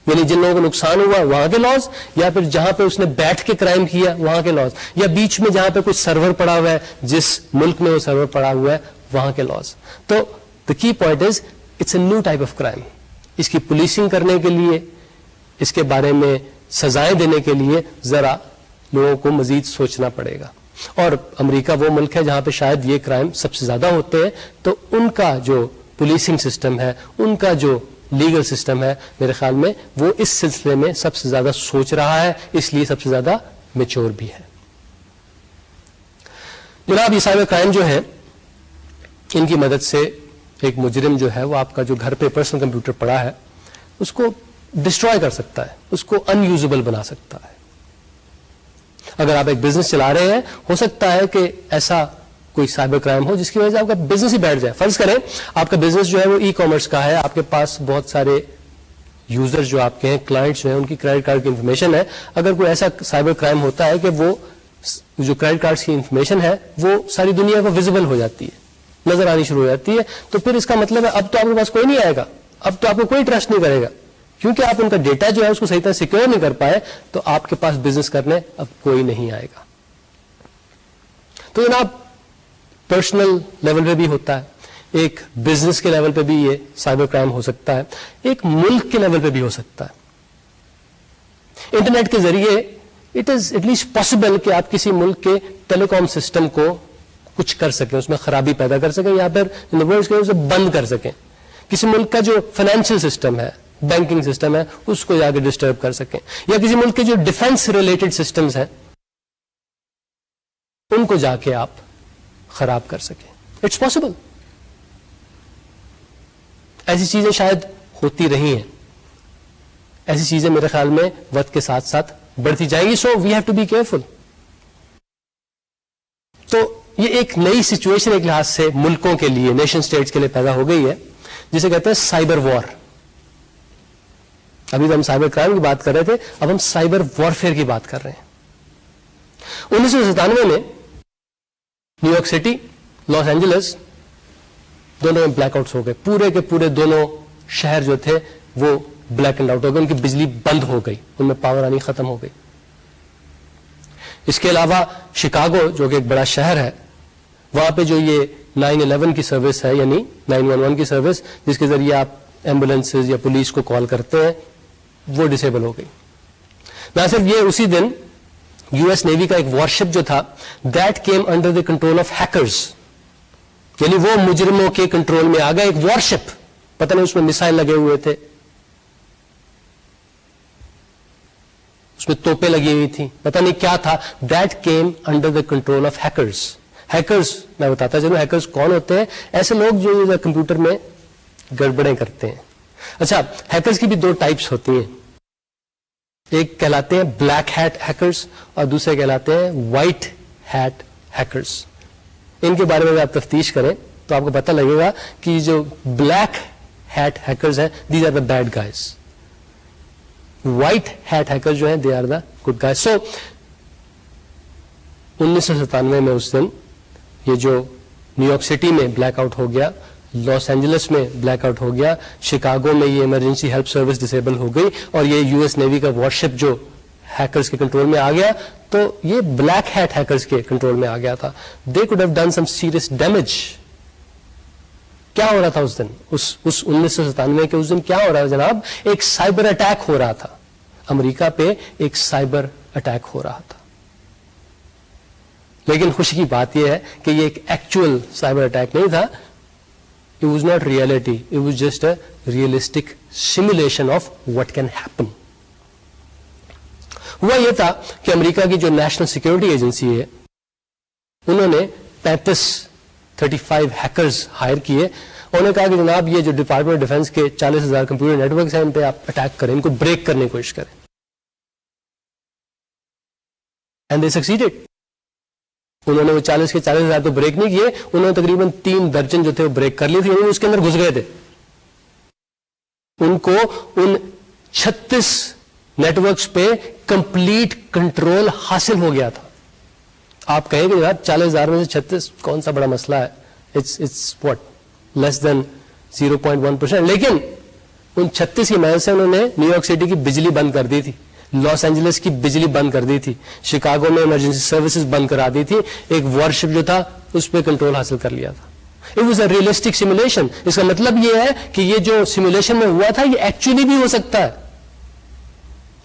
یعنی جن لوگوں کو نقصان ہوا وہاں کے لاز, یا پھر جہاں پہ اس نے بیٹھ کے کرائم کیا وہاں کے لاز, یا بیچ میں جہاں پہ کوئی سرور پڑا ہوا ہے جس ملک میں وہ سرور پڑا ہوا ہے وہاں کے لاز. تو the key point is it's a new type of crime. اس کی پولیسنگ کرنے کے لیے, اس کے بارے میں سزائیں دینے کے لیے ذرا لوگوں کو مزید سوچنا پڑے گا. اور امریکہ وہ ملک ہے جہاں پہ شاید یہ کرائم سب سے زیادہ ہوتے ہیں, تو ان کا جو پولیسنگ سسٹم ہے, ان کا جو لیگل سسٹم ہے, میرے خیال میں وہ اس سلسلے میں سب سے زیادہ سوچ رہا ہے, اس لیے سب سے زیادہ میچور بھی ہے. جناب یہ سائبر کرائم جو ہے ان کی مدد سے ایک مجرم جو ہے وہ آپ کا جو گھر پہ پرسنل کمپیوٹر پڑا ہے اس کو ڈسٹروائے کر سکتا ہے, اس کو ان یوزبل بنا سکتا ہے. اگر آپ ایک بزنس چلا رہے ہیں ہو سکتا ہے کہ ایسا کوئی سائبر کرائم ہو جس کی وجہ سے آپ کا بزنس ہی بیٹھ جائے. فرض کریں آپ کا بزنس جو ہے وہ ای کامرس کا ہے, آپ کے پاس بہت سارے یوزر جو آپ کے ہیں, کلائنٹس جو ہیں, ان کی کریڈٹ کارڈ کی انفارمیشن ہے. اگر کوئی ایسا سائبر کرائم ہوتا ہے کہ وہ جو کریڈٹ کارڈ کی انفارمیشن ہے وہ ساری دنیا کو ویزیبل ہو جاتی ہے, نظر آنی شروع ہو جاتی ہے, تو پھر اس کا مطلب ہے اب تو آپ کے پاس کوئی نہیں آئے گا, اب تو آپ کو کوئی ٹرسٹ نہیں کرے گا, کیونکہ آپ ان کا ڈیٹا جو ہے اس کو صحیح طرح سیکیور نہیں کر پائے, تو آپ کے پاس بزنس کرنے اب کوئی نہیں آئے گا. تو جناب پرسنل لیول پہ بھی ہوتا ہے, ایک بزنس کے لیول پہ بھی یہ سائبر کرائم ہو سکتا ہے, ایک ملک کے لیول پہ بھی ہو سکتا ہے. انٹرنیٹ کے ذریعے it is at least possible کہ آپ کسی ملک کے ٹیلی کام سسٹم کو کچھ کر سکیں, اس میں خرابی پیدا کر سکیں, یا پھر اسے بند کر سکیں. کسی ملک کا جو فائنینشیل سسٹم ہے, بینکنگ سسٹم ہے, اس کو جا کے ڈسٹرب کر سکیں, یا کسی ملک کے جو ڈیفنس ریلیٹڈ سسٹمز ہیں ان کو جا کے آپ خراب کر سکیں. It's possible. ایسی چیزیں شاید ہوتی رہی ہیں, ایسی چیزیں میرے خیال میں وقت کے ساتھ ساتھ بڑھتی جائیں گی. So we have to be careful. تو یہ ایک نئی سچویشن ایک لحاظ سے ملکوں کے لیے, نیشن اسٹیٹس کے لیے پیدا ہو گئی ہے, جسے کہتے ہیں سائبر وار. ابھی تو ہم سائبر کرائم کی بات کر رہے تھے, اب ہم سائبر وارفیئر کی بات کر رہے ہیں. 1997 میں New York City, Los Angeles دونوں میں بلیک آؤٹس ہو گئے. پورے کے پورے دونوں شہر جو تھے وہ بلیک اینڈ آؤٹ ہو گئے, ان کی بجلی بند ہو گئی, ان میں پاور آنی ختم ہو گئی. اس کے علاوہ شکاگو جو کہ ایک بڑا شہر ہے, وہاں پہ جو یہ 911 کی سروس ہے, یعنی 911 کی سروس جس کے ذریعے آپ ایمبولینسز یا پولیس کو کال کرتے ہیں, وہ ڈسیبل ہو گئی. نہ صرف یہ, اسی دن یو ایس نیوی کا ایک وارشپ جو تھا that came under the control of hackers, یعنی وہ مجرموں کے کنٹرول میں آ گئے. ایک وارشپ, پتہ نہیں اس میں میسائل لگے ہوئے تھے, اس میں توپیں لگی ہوئی تھیں, پتہ نہیں کیا تھا. That came under the control of hackers. Hackers میں بتاتا چلوں ہیکرز کون ہوتے ہیں. ایسے لوگ جو کمپیوٹر میں گڑبڑیں کرتے ہیں. اچھا, ہیکرز کی بھی دو ٹائپس ہوتی ہیں, ایک کہلاتے ہیں بلیک ہیٹ ہیکرز اور دوسرے کہلاتے ہیں وائٹ ہیٹ ہیکرز. ان کے بارے میں اگر آپ تفتیش کریں تو آپ کو پتہ لگے گا کہ جو بلیک ہیٹ ہیکرز ہیں these are the bad guys, white hat hackers جو ہیں they are the good guys. So 1997 میں اس دن یہ جو نیو یارک سٹی میں بلیک آؤٹ ہو گیا, لاس اینجلس میں بلیک آؤٹ ہو گیا, شکاگو میں یہ ایمرجنسی ہیلپ سروس ڈسیبل ہو گئی, اور یہ یو ایس نیوی کا وارشپ جو ہیکرز کے کنٹرول میں آ گیا, تو یہ بلیک ہیٹ ہیکرز کے کنٹرول میں آ گیا تھا. They could have done some serious damage. کیا ہو رہا تھا اس دن، اس 1997 کے اس دن کیا ہو رہا تھا جناب؟ ایک سائبر اٹیک ہو رہا تھا، امریکہ پہ ایک سائبر اٹیک ہو رہا تھا. لیکن خوشی کی بات یہ ہے کہ یہ ایک ایکچوئل سائبر اٹیک نہیں تھا. It was not reality, it was just a realistic simulation of what can happen. ہوا یہ تھا کہ امریکہ کی جو نیشنل سیکورٹی ایجنسی ہے انہوں نے 35 ہیکرز ہائر کیے. انہوں نے کہا کہ جناب یہ جو ڈپارٹمنٹ آف ڈیفنس کے 40,000 کمپیوٹر نیٹ ورکس ہیں ان پہ آپ اٹیک کریں، ان کو بریک کرنے کی کوشش کریں. And they succeeded. انہوں نے وہ 40,000 تو بریک نہیں کیے، انہوں نے تقریباً 3 درجن جو تھے وہ بریک کر لی تھی. انہوں نے اس کے اندر گھس گئے تھے. ان کو ان 36 نیٹ ورکس پہ کمپلیٹ کنٹرول حاصل ہو گیا تھا. آپ کہیں کہ جناب 40,000 میں سے 36 کون سا بڑا مسئلہ ہے؟ اٹس واٹ لیس دین 0.1%. لیکن ان 36 کی محنت سے انہوں نے نیو یارک سٹی کی بجلی بند کر دی تھی، لاس اینجلس کی بجلی بند کر دی تھی، شکاگو میں ایمرجنسی سروسز بند کرا دی تھی، ایک وارشپ جو تھا اس پہ کنٹرول حاصل کر لیا تھا. It was a realistic simulation. اس کا مطلب یہ ہے کہ یہ جو سیمولیشن میں ہوا تھا یہ ایکچولی بھی ہو سکتا ہے،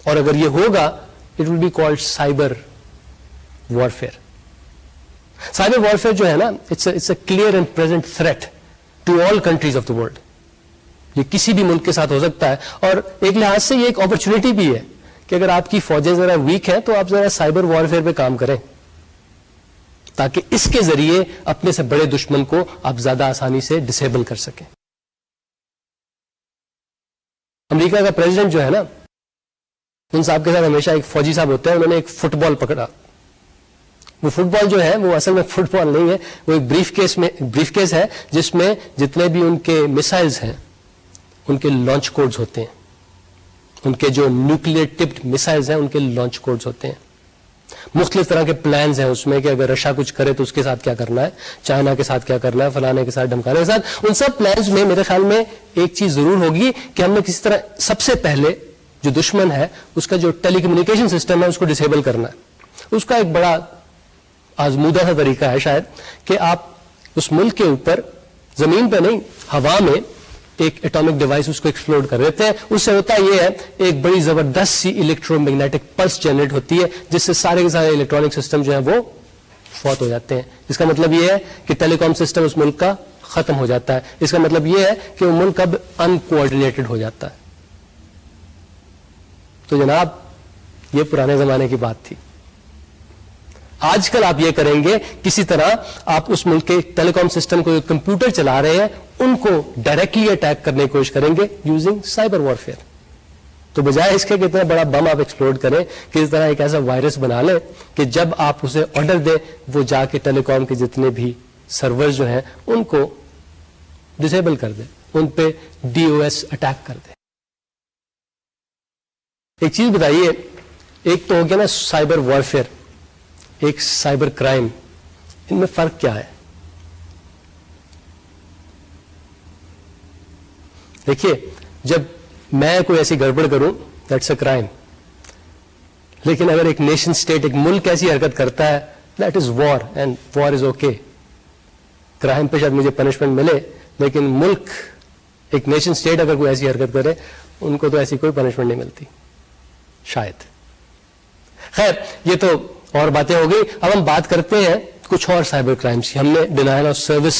اور اگر یہ ہوگا it will be called cyber warfare. Cyber warfare جو ہے نا it's a clear and present threat to all countries of the world. یہ کسی بھی ملک کے ساتھ ہو سکتا ہے، اور ایک لحاظ سے یہ ایک اپرچونٹی بھی ہے کہ اگر آپ کی فوجیں ذرا ویک ہیں تو آپ ذرا سائبر وارفیئر پہ کام کریں تاکہ اس کے ذریعے اپنے سے بڑے دشمن کو آپ زیادہ آسانی سے ڈسیبل کر سکیں. امریکہ کا پریزیڈنٹ جو ہے نا ان صاحب کے ساتھ ہمیشہ ایک فوجی صاحب ہوتے ہیں، انہوں نے ایک فٹ بال پکڑا. وہ فٹ بال جو ہے وہ اصل میں فٹ بال نہیں ہے، وہ ایک بریف کیس ہے جس میں جتنے بھی ان کے میسائلز ہیں ان کے لانچ کوڈز ہوتے ہیں، ان کے جو نیوکلیئر ٹپڈ میسائلز ہیں ان کے لانچ کوڈز ہوتے ہیں. مختلف طرح کے پلانز ہیں اس میں کہ اگر رشیا کچھ کرے تو اس کے ساتھ کیا کرنا ہے، چائنا کے ساتھ کیا کرنا ہے، فلانے کے ساتھ ڈھمکانے کے ساتھ. ان سب پلانز میں میرے خیال میں ایک چیز ضرور ہوگی کہ ہم نے کسی طرح سب سے پہلے جو دشمن ہے اس کا جو ٹیلی کمیونیکیشن سسٹم ہے اس کو ڈسیبل کرنا ہے. اس کا ایک بڑا آزمودہ سا طریقہ ہے شاید کہ آپ اس ملک کے اوپر زمین پہ نہیں ہوا میں ایک ایٹامک ڈیوائس اس کو ایکسپلوڈ کر دیتے ہیں. اس سے ہوتا یہ ہے ایک بڑی زبردست سی الیکٹرو میگنیٹک پلس جنریٹ ہوتی ہے جس سے سارے کے سارے الیکٹرانک سسٹم جو ہیں وہ فوت ہو جاتے ہیں. اس کا مطلب یہ ہے کہ ٹیلی کام سسٹم اس ملک کا ختم ہو جاتا ہے. اس کا مطلب یہ ہے کہ وہ ملک اب ان کوآرڈینیٹڈ ہو جاتا ہے. تو جناب یہ پرانے زمانے کی بات تھی. آج کل آپ یہ کریں گے کسی طرح آپ اس ملک کے ٹیلی کام سسٹم کو جو کمپیوٹر چلا رہے ہیں ان کو ڈائریکٹلی اٹیک کرنے کی کوشش کریں گے یوزنگ سائبر وارفیئر. تو بجائے اس کے کہ اتنا بڑا بم آپ ایکسپلوڈ کریں کہ اس طرح ایک ایسا وائرس بنا لیں کہ جب آپ اسے آرڈر دیں وہ جا کے ٹیلی کام کے جتنے بھی سرور جو ہیں ان کو ڈسیبل کر دیں، ان پہ DOS اٹیک کر دیں. ایک چیز بتائیے، ایک تو ہو گیا نا سائبر وارفیئر، ایک سائبر کرائم، ان میں فرق کیا ہے؟ دیکھیے جب میں کوئی ایسی گڑبڑ کروں دیٹس اے کرائم، لیکن اگر ایک نیشن اسٹیٹ ایک ملک ایسی حرکت کرتا ہے that is war and war is okay. Crime پہ شاید مجھے پنشمنٹ ملے لیکن ملک ایک نیشن اسٹیٹ اگر کوئی ایسی حرکت کرے ان کو تو ایسی کوئی پنشمنٹ نہیں ملتی شاید. خیر یہ تو اور باتیں ہو گئی. اب ہم بات کرتے ہیں کچھ اور سائبر کرائمز کی. ہم نے ڈینائل آف سروس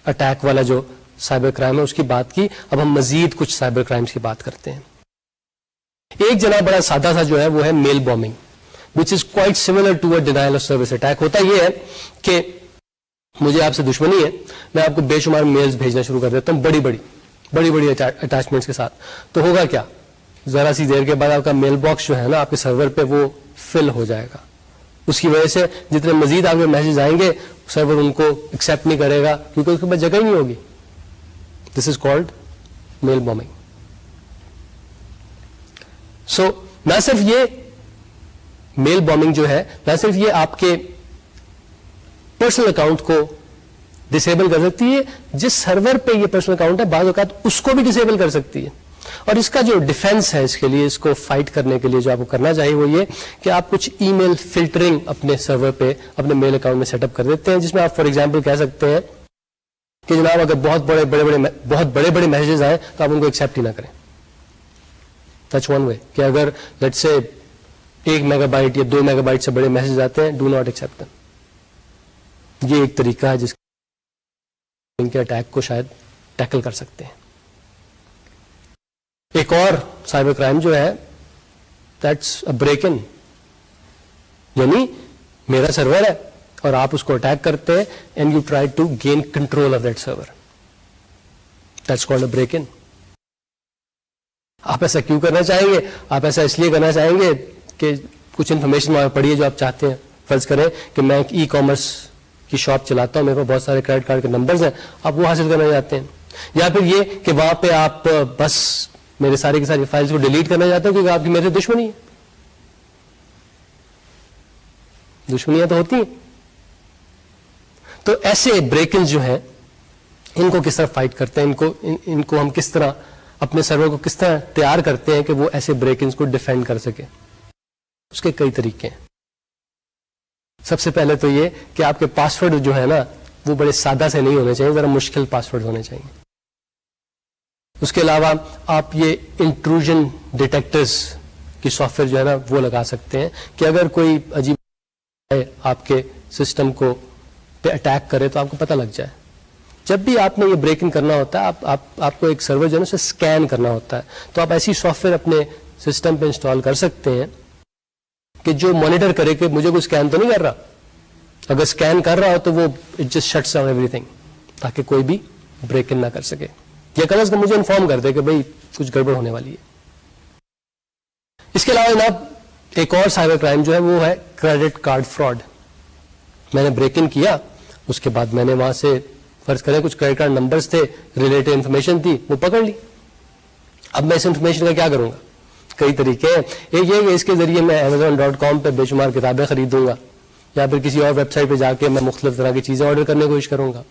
اٹیک والا جو سائبر کرائم ہے اس کی بات کی. اب ہم مزید کچھ سائبر کرائمز کی بات کرتے ہیں. ایک جناب بڑا سادہ سا جو ہے وہ ہے mail bombing which is quite similar to a denial of service attack. ہوتا یہ ہے کہ مجھے آپ سے دشمنی ہے، میں آپ کو بے شمار میلز بھیجنا شروع کر دیتا ہوں بڑی بڑی اٹیچمنٹس کے ساتھ. تو ہوگا کیا، ذرا سی دیر کے بعد آپ کا میل باکس جو ہے نا آپ کے سرور پہ وہ فل ہو جائے گا. اس کی وجہ سے جتنے مزید آپ کے میسج آئیں گے سرور ان کو ایکسیپٹ نہیں کرے گا کیونکہ اس کے پاس جگہ ہی نہیں ہوگی. دس از کالڈ میل بومنگ. سو نہ صرف یہ میل بومنگ جو ہے نہ صرف یہ آپ کے پرسنل اکاؤنٹ کو ڈسیبل کر سکتی ہے، جس سرور پہ یہ پرسنل اکاؤنٹ ہے بعض اوقات اس کو بھی ڈسیبل کر سکتی ہے. اور اس کا جو ڈیفنس ہے اس کے لیے، اس کو فائٹ کرنے کے لیے جو آپ کو کرنا چاہیے وہ یہ کہ آپ کچھ ای میل فلٹرنگ اپنے سرور پہ اپنے میل اکاؤنٹ میں سیٹ اپ کر دیتے ہیں، جس میں آپ فار ایگزامپل کہہ سکتے ہیں کہ جناب اگر بہت بڑے بڑے میسجز آئیں تو آپ ان کو ایکسیپٹ ہی نہ کریں. That's one way کہ اگر لیٹس سے 1 میگا بائٹ یا 2 میگا بائٹ سے بڑے میسج آتے ہیں, ڈو ناٹ ایکسیپٹ them. یہ ایک طریقہ ہے جس ان کے اٹیک کو شاید ٹیکل کر سکتے ہیں. ایک اور سائبر کرائم جو ہے دیٹس اے بریک ان, یعنی میرا سرور ہے اور آپ اس کو اٹیک کرتے ہیں and you try to gain control of that server. That's called a break in. آپ ایسا کیوں کرنا چاہیں گے؟ آپ ایسا اس لیے کرنا چاہیں گے کہ کچھ انفارمیشن وہاں پڑی ہے جو آپ چاہتے ہیں. فرض کریں کہ میں ایک ای کامرس کی شاپ چلاتا ہوں, میرے پاس بہت سارے کریڈٹ کارڈ کے نمبرز ہیں, آپ وہ حاصل کرنا چاہتے ہیں. یا پھر یہ کہ وہاں پہ آپ بس میرے ساری کی ساری فائلز کو ڈیلیٹ کرنا چاہتے ہیں کیونکہ آپ کی میرے سے دشمنی ہے. دشمنیاں تو ہوتی ہیں. تو ایسے بریک انز جو ہیں ان کو کس طرح فائٹ کرتے ہیں, ان کو ہم کس طرح اپنے سرور کو کس طرح تیار کرتے ہیں کہ وہ ایسے بریک انز کو ڈیفینڈ کر سکے. اس کے کئی طریقے ہیں. سب سے پہلے تو یہ کہ آپ کے پاسورڈ جو ہے نا وہ بڑے سادہ سے نہیں ہونے چاہیے, ذرا مشکل پاسورڈ ہونے چاہیے. اس کے علاوہ آپ یہ انٹروژن ڈیٹیکٹرز کی سافٹ ویئر جو ہے نا وہ لگا سکتے ہیں کہ اگر کوئی عجیب آپ کے سسٹم کو پہ اٹیک کرے تو آپ کو پتہ لگ جائے. جب بھی آپ نے یہ بریک ان کرنا ہوتا ہے آپ کو ایک سرور جو ہے نا اسے اسکین کرنا ہوتا ہے, تو آپ ایسی سافٹ ویئر اپنے سسٹم پہ انسٹال کر سکتے ہیں کہ جو مانیٹر کرے کہ مجھے کوئی اسکین تو نہیں کر رہا. اگر اسکین کر رہا ہو تو وہ it just shuts down every thing, تاکہ کوئی بھی بریک ان نہ کر سکے, یا کم از کم مجھے انفارم کر دے کہ بھائی کچھ گڑبڑ ہونے والی ہے. اس کے علاوہ جناب ایک اور سائبر کرائم جو ہے وہ ہے کریڈٹ کارڈ فراڈ. میں نے بریک ان کیا, اس کے بعد میں نے وہاں سے فرض کریں کچھ کریڈٹ کارڈ نمبرز تھے, ریلیٹڈ انفارمیشن تھی, وہ پکڑ لی. اب میں اس انفارمیشن کا کیا کروں گا؟ کئی طریقے ہیں. ایک یہ کہ اس کے ذریعے میں Amazon.com پہ بے شمار کتابیں خریدوں گا, یا پھر کسی اور ویب سائٹ پہ جا کے میں مختلف طرح کی چیزیں آرڈر کرنے کی کوشش کروں گا.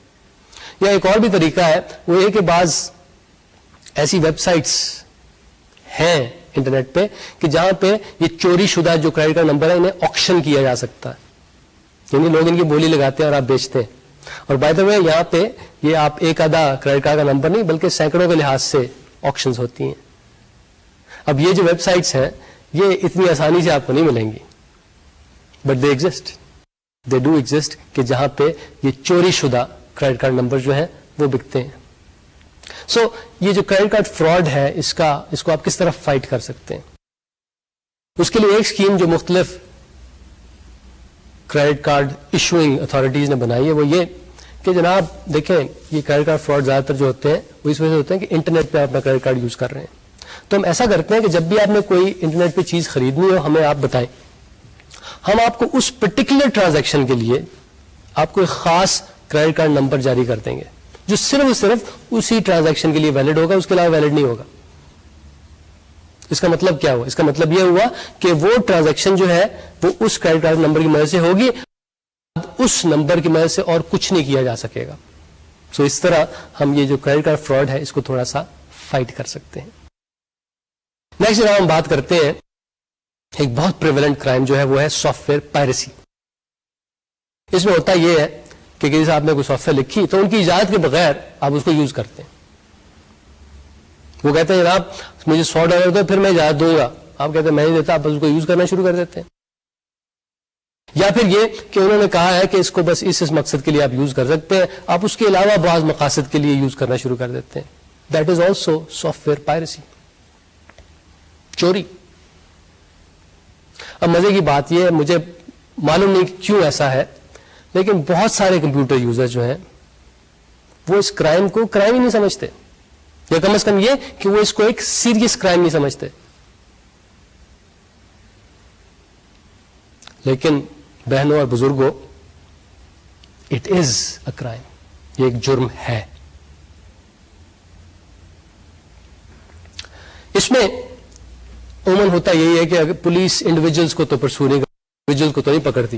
یا ایک اور بھی طریقہ ہے وہ یہ کہ بعض ایسی ویب سائٹس ہیں انٹرنیٹ پہ کہ جہاں پہ یہ چوری شدہ جو کریڈٹ کارڈ نمبر ہے انہیں آکشن کیا جا سکتا ہے, یعنی لوگ ان کی بولی لگاتے ہیں اور آپ بیچتے ہیں. اور بائی دا وے یہاں پہ یہ آپ ایک آدھا کریڈٹ کارڈ کا نمبر نہیں بلکہ سینکڑوں کے لحاظ سے آکشنز ہوتی ہیں. اب یہ جو ویب سائٹس ہیں یہ اتنی آسانی سے آپ کو نہیں ملیں گی, but they exist, they do exist, کہ جہاں پہ یہ چوری شدہ کریڈٹ کارڈ نمبر جو ہیں وہ بکتے ہیں. سو یہ جو کریڈٹ کارڈ فراڈ ہے اس کو آپ کس طرح فائٹ کر سکتے ہیں؟ اس کے لیے ایک اسکیم جو مختلف کریڈٹ کارڈ ایشوئنگ اتھارٹیز نے بنائی ہے وہ یہ کہ جناب دیکھیں یہ کریڈٹ کارڈ فراڈ زیادہ تر جو ہوتے ہیں وہ اس وجہ سے ہوتے ہیں کہ انٹرنیٹ پہ آپ اپنا کریڈٹ کارڈ یوز کر رہے ہیں. تو ہم ایسا کرتے ہیں کہ جب بھی آپ نے کوئی انٹرنیٹ پہ چیز خریدنی ہو ہمیں آپ بتائیں, ہم آپ کو اس پرٹیکولر ٹرانزیکشن کے لیے آپ کو ایک خاص کریڈٹ کارڈ نمبر جاری کر دیں گے جو صرف اسی ٹرانزیکشن کے لیے ویلڈ ہوگا, اس کے علاوہ ویلڈ نہیں ہوگا. اس کا مطلب کیا ہوا؟ اس کا مطلب یہ ہوا کہ وہ ٹرانزیکشن جو ہے وہ اس کریڈٹ کارڈ نمبر کی مدد سے ہوگی, اس نمبر کی مدد سے اور کچھ نہیں کیا جا سکے گا. سو اس طرح ہم یہ جو کریڈٹ کارڈ فراڈ ہے اس کو تھوڑا سا فائٹ کر سکتے ہیں. نیکسٹ جناب ہم بات کرتے ہیں ایک بہت پریویلنٹ کرائم جو ہے وہ ہے سافٹ ویئر پائریسی. اس میں ہوتا یہ ہے کہ کسی صاحب نے کوئی سافٹ ویئر لکھی تو ان کی اجازت کے بغیر آپ اس کو یوز کرتے ہیں. وہ کہتے ہیں جناب مجھے $100 دو پھر میں اجازت دوں گا, آپ کہتے ہیں میں نہیں دیتا, آپ بس اس کو یوز کرنا شروع کر دیتے ہیں. یا پھر یہ کہ انہوں نے کہا ہے کہ اس کو بس اس مقصد کے لیے آپ یوز کر سکتے ہیں, آپ اس کے علاوہ بعض مقاصد کے لیے یوز کرنا شروع کر دیتے ہیں. That is also soft where piracy, چوری. اب مزے کی بات یہ ہے, مجھے معلوم نہیں کیوں ایسا ہے, لیکن بہت سارے کمپیوٹر یوزر جو ہیں وہ اس کرائم کو کرائم ہی نہیں سمجھتے, یا کم از کم یہ کہ وہ اس کو ایک سیریس کرائم نہیں سمجھتے. لیکن بہنوں اور بزرگوں, اٹ از اے کرائم, یہ ایک جرم ہے. اس میں عموماً ہوتا یہی ہے کہ اگر پولیس انڈیویجولس کو تو پرسو نہیں, انڈیویجول کو تو نہیں پکڑتی,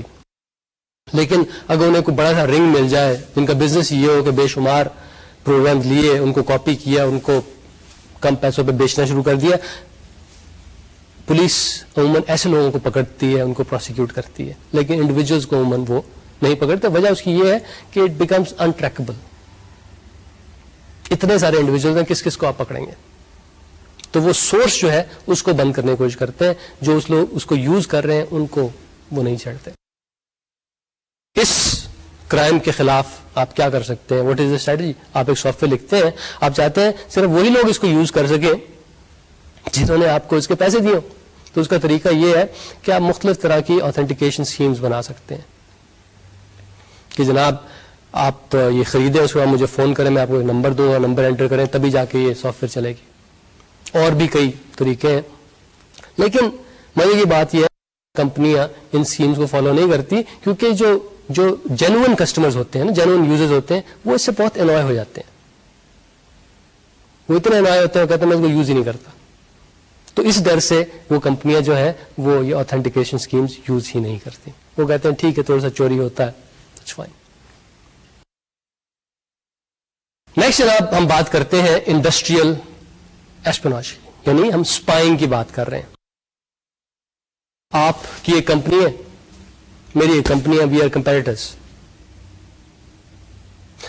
لیکن اگر انہیں کوئی بڑا سا رنگ مل جائے جن کا بزنس یہ ہو کہ بے شمار پروگرام لیے, ان کو کاپی کیا, ان کو کم پیسوں پہ بیچنا شروع کر دیا, پولیس عموماً ایسے لوگوں کو پکڑتی ہے, ان کو پروسیکیوٹ کرتی ہے, لیکن انڈیویجولس کو عموماً وہ نہیں پکڑتے. وجہ اس کی یہ ہے کہ اٹ بیکمس انٹریکبل, اتنے سارے انڈیویجولز ہیں, کس کس کو آپ پکڑیں گے؟ تو وہ سورس جو ہے اس کو بند کرنے کی کوشش کرتے ہیں, جو اس کو یوز کر رہے ہیں ان کو وہ نہیں چھیڑتے. اس کرائم کے خلاف آپ کیا کر سکتے ہیں؟ What is the strategy? آپ ایک سافٹ ویئر لکھتے ہیں, آپ چاہتے ہیں صرف وہی لوگ اس کو یوز کر سکیں جنہوں نے آپ کو اس کے پیسے دیے. تو اس کا طریقہ یہ ہے کہ آپ مختلف طرح کی آتھینٹیکیشن اسکیمز بنا سکتے ہیں کہ جناب آپ یہ خریدیں, اس کے بعد مجھے فون کریں, میں آپ کو ایک نمبر دوں گا, نمبر انٹر کریں تبھی جا کے یہ سافٹ ویئر چلے گی. اور بھی کئی طریقے ہیں, لیکن مزے کی بات یہ ہے کمپنیاں ان اسکیمز کو فالو نہیں کرتی, کیونکہ جو جینوئن کسٹمرز ہوتے ہیں نا, جینوئن یوزرز ہوتے ہیں, وہ اس سے بہت انوائے ہو جاتے ہیں. وہ اتنے انوائے ہوتے ہیں, وہ کہتے ہیں میں اس کو یوز ہی نہیں کرتا. تو اس ڈر سے وہ کمپنیاں جو ہے وہ یہ آتھینٹیکیشن اسکیمز یوز ہی نہیں کرتی. وہ کہتے ہیں ٹھیک ہے تھوڑا سا چوری ہوتا ہے, اٹس فائن. نیکسٹ جناب ہم بات کرتے ہیں انڈسٹریل ایسپناج, یعنی ہم اسپائنگ کی بات کر رہے ہیں. آپ کی ایک کمپنی ہے, میری ایک کمپنی ہے, وی آر کمپیٹیٹرز.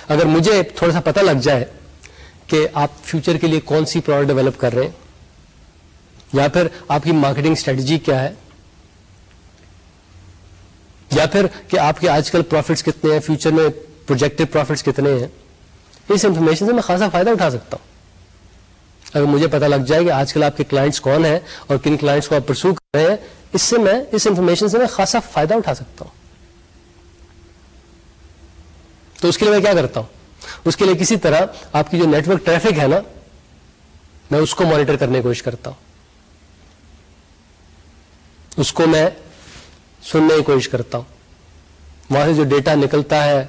اگر مجھے تھوڑا سا پتہ لگ جائے کہ آپ فیوچر کے لیے کون سی پروڈکٹ ڈیولپ کر رہے ہیں, یا پھر آپ کی مارکیٹنگ اسٹریٹجی کیا ہے, یا پھر کہ آپ کے آج کل پروفٹس کتنے ہیں, فیوچر میں پروجیکٹڈ پروفٹس کتنے ہیں, اس انفارمیشن سے میں خاصا فائدہ اٹھا سکتا ہوں. اگر مجھے پتہ لگ جائے کہ آج کل آپ کے کلائنٹس کون ہیں اور کن کلائنٹس کو آپ پرسو کر رہے ہیں, اس سے میں اس انفارمیشن سے میں خاصا فائدہ اٹھا سکتا ہوں. تو اس کے لیے میں کیا کرتا ہوں, اس کے لیے کسی طرح آپ کی جو نیٹ ورک ٹریفک ہے نا, میں اس کو مانیٹر کرنے کی کوشش کرتا ہوں, اس کو میں سننے کی کوشش کرتا ہوں. وہاں سے جو ڈیٹا نکلتا ہے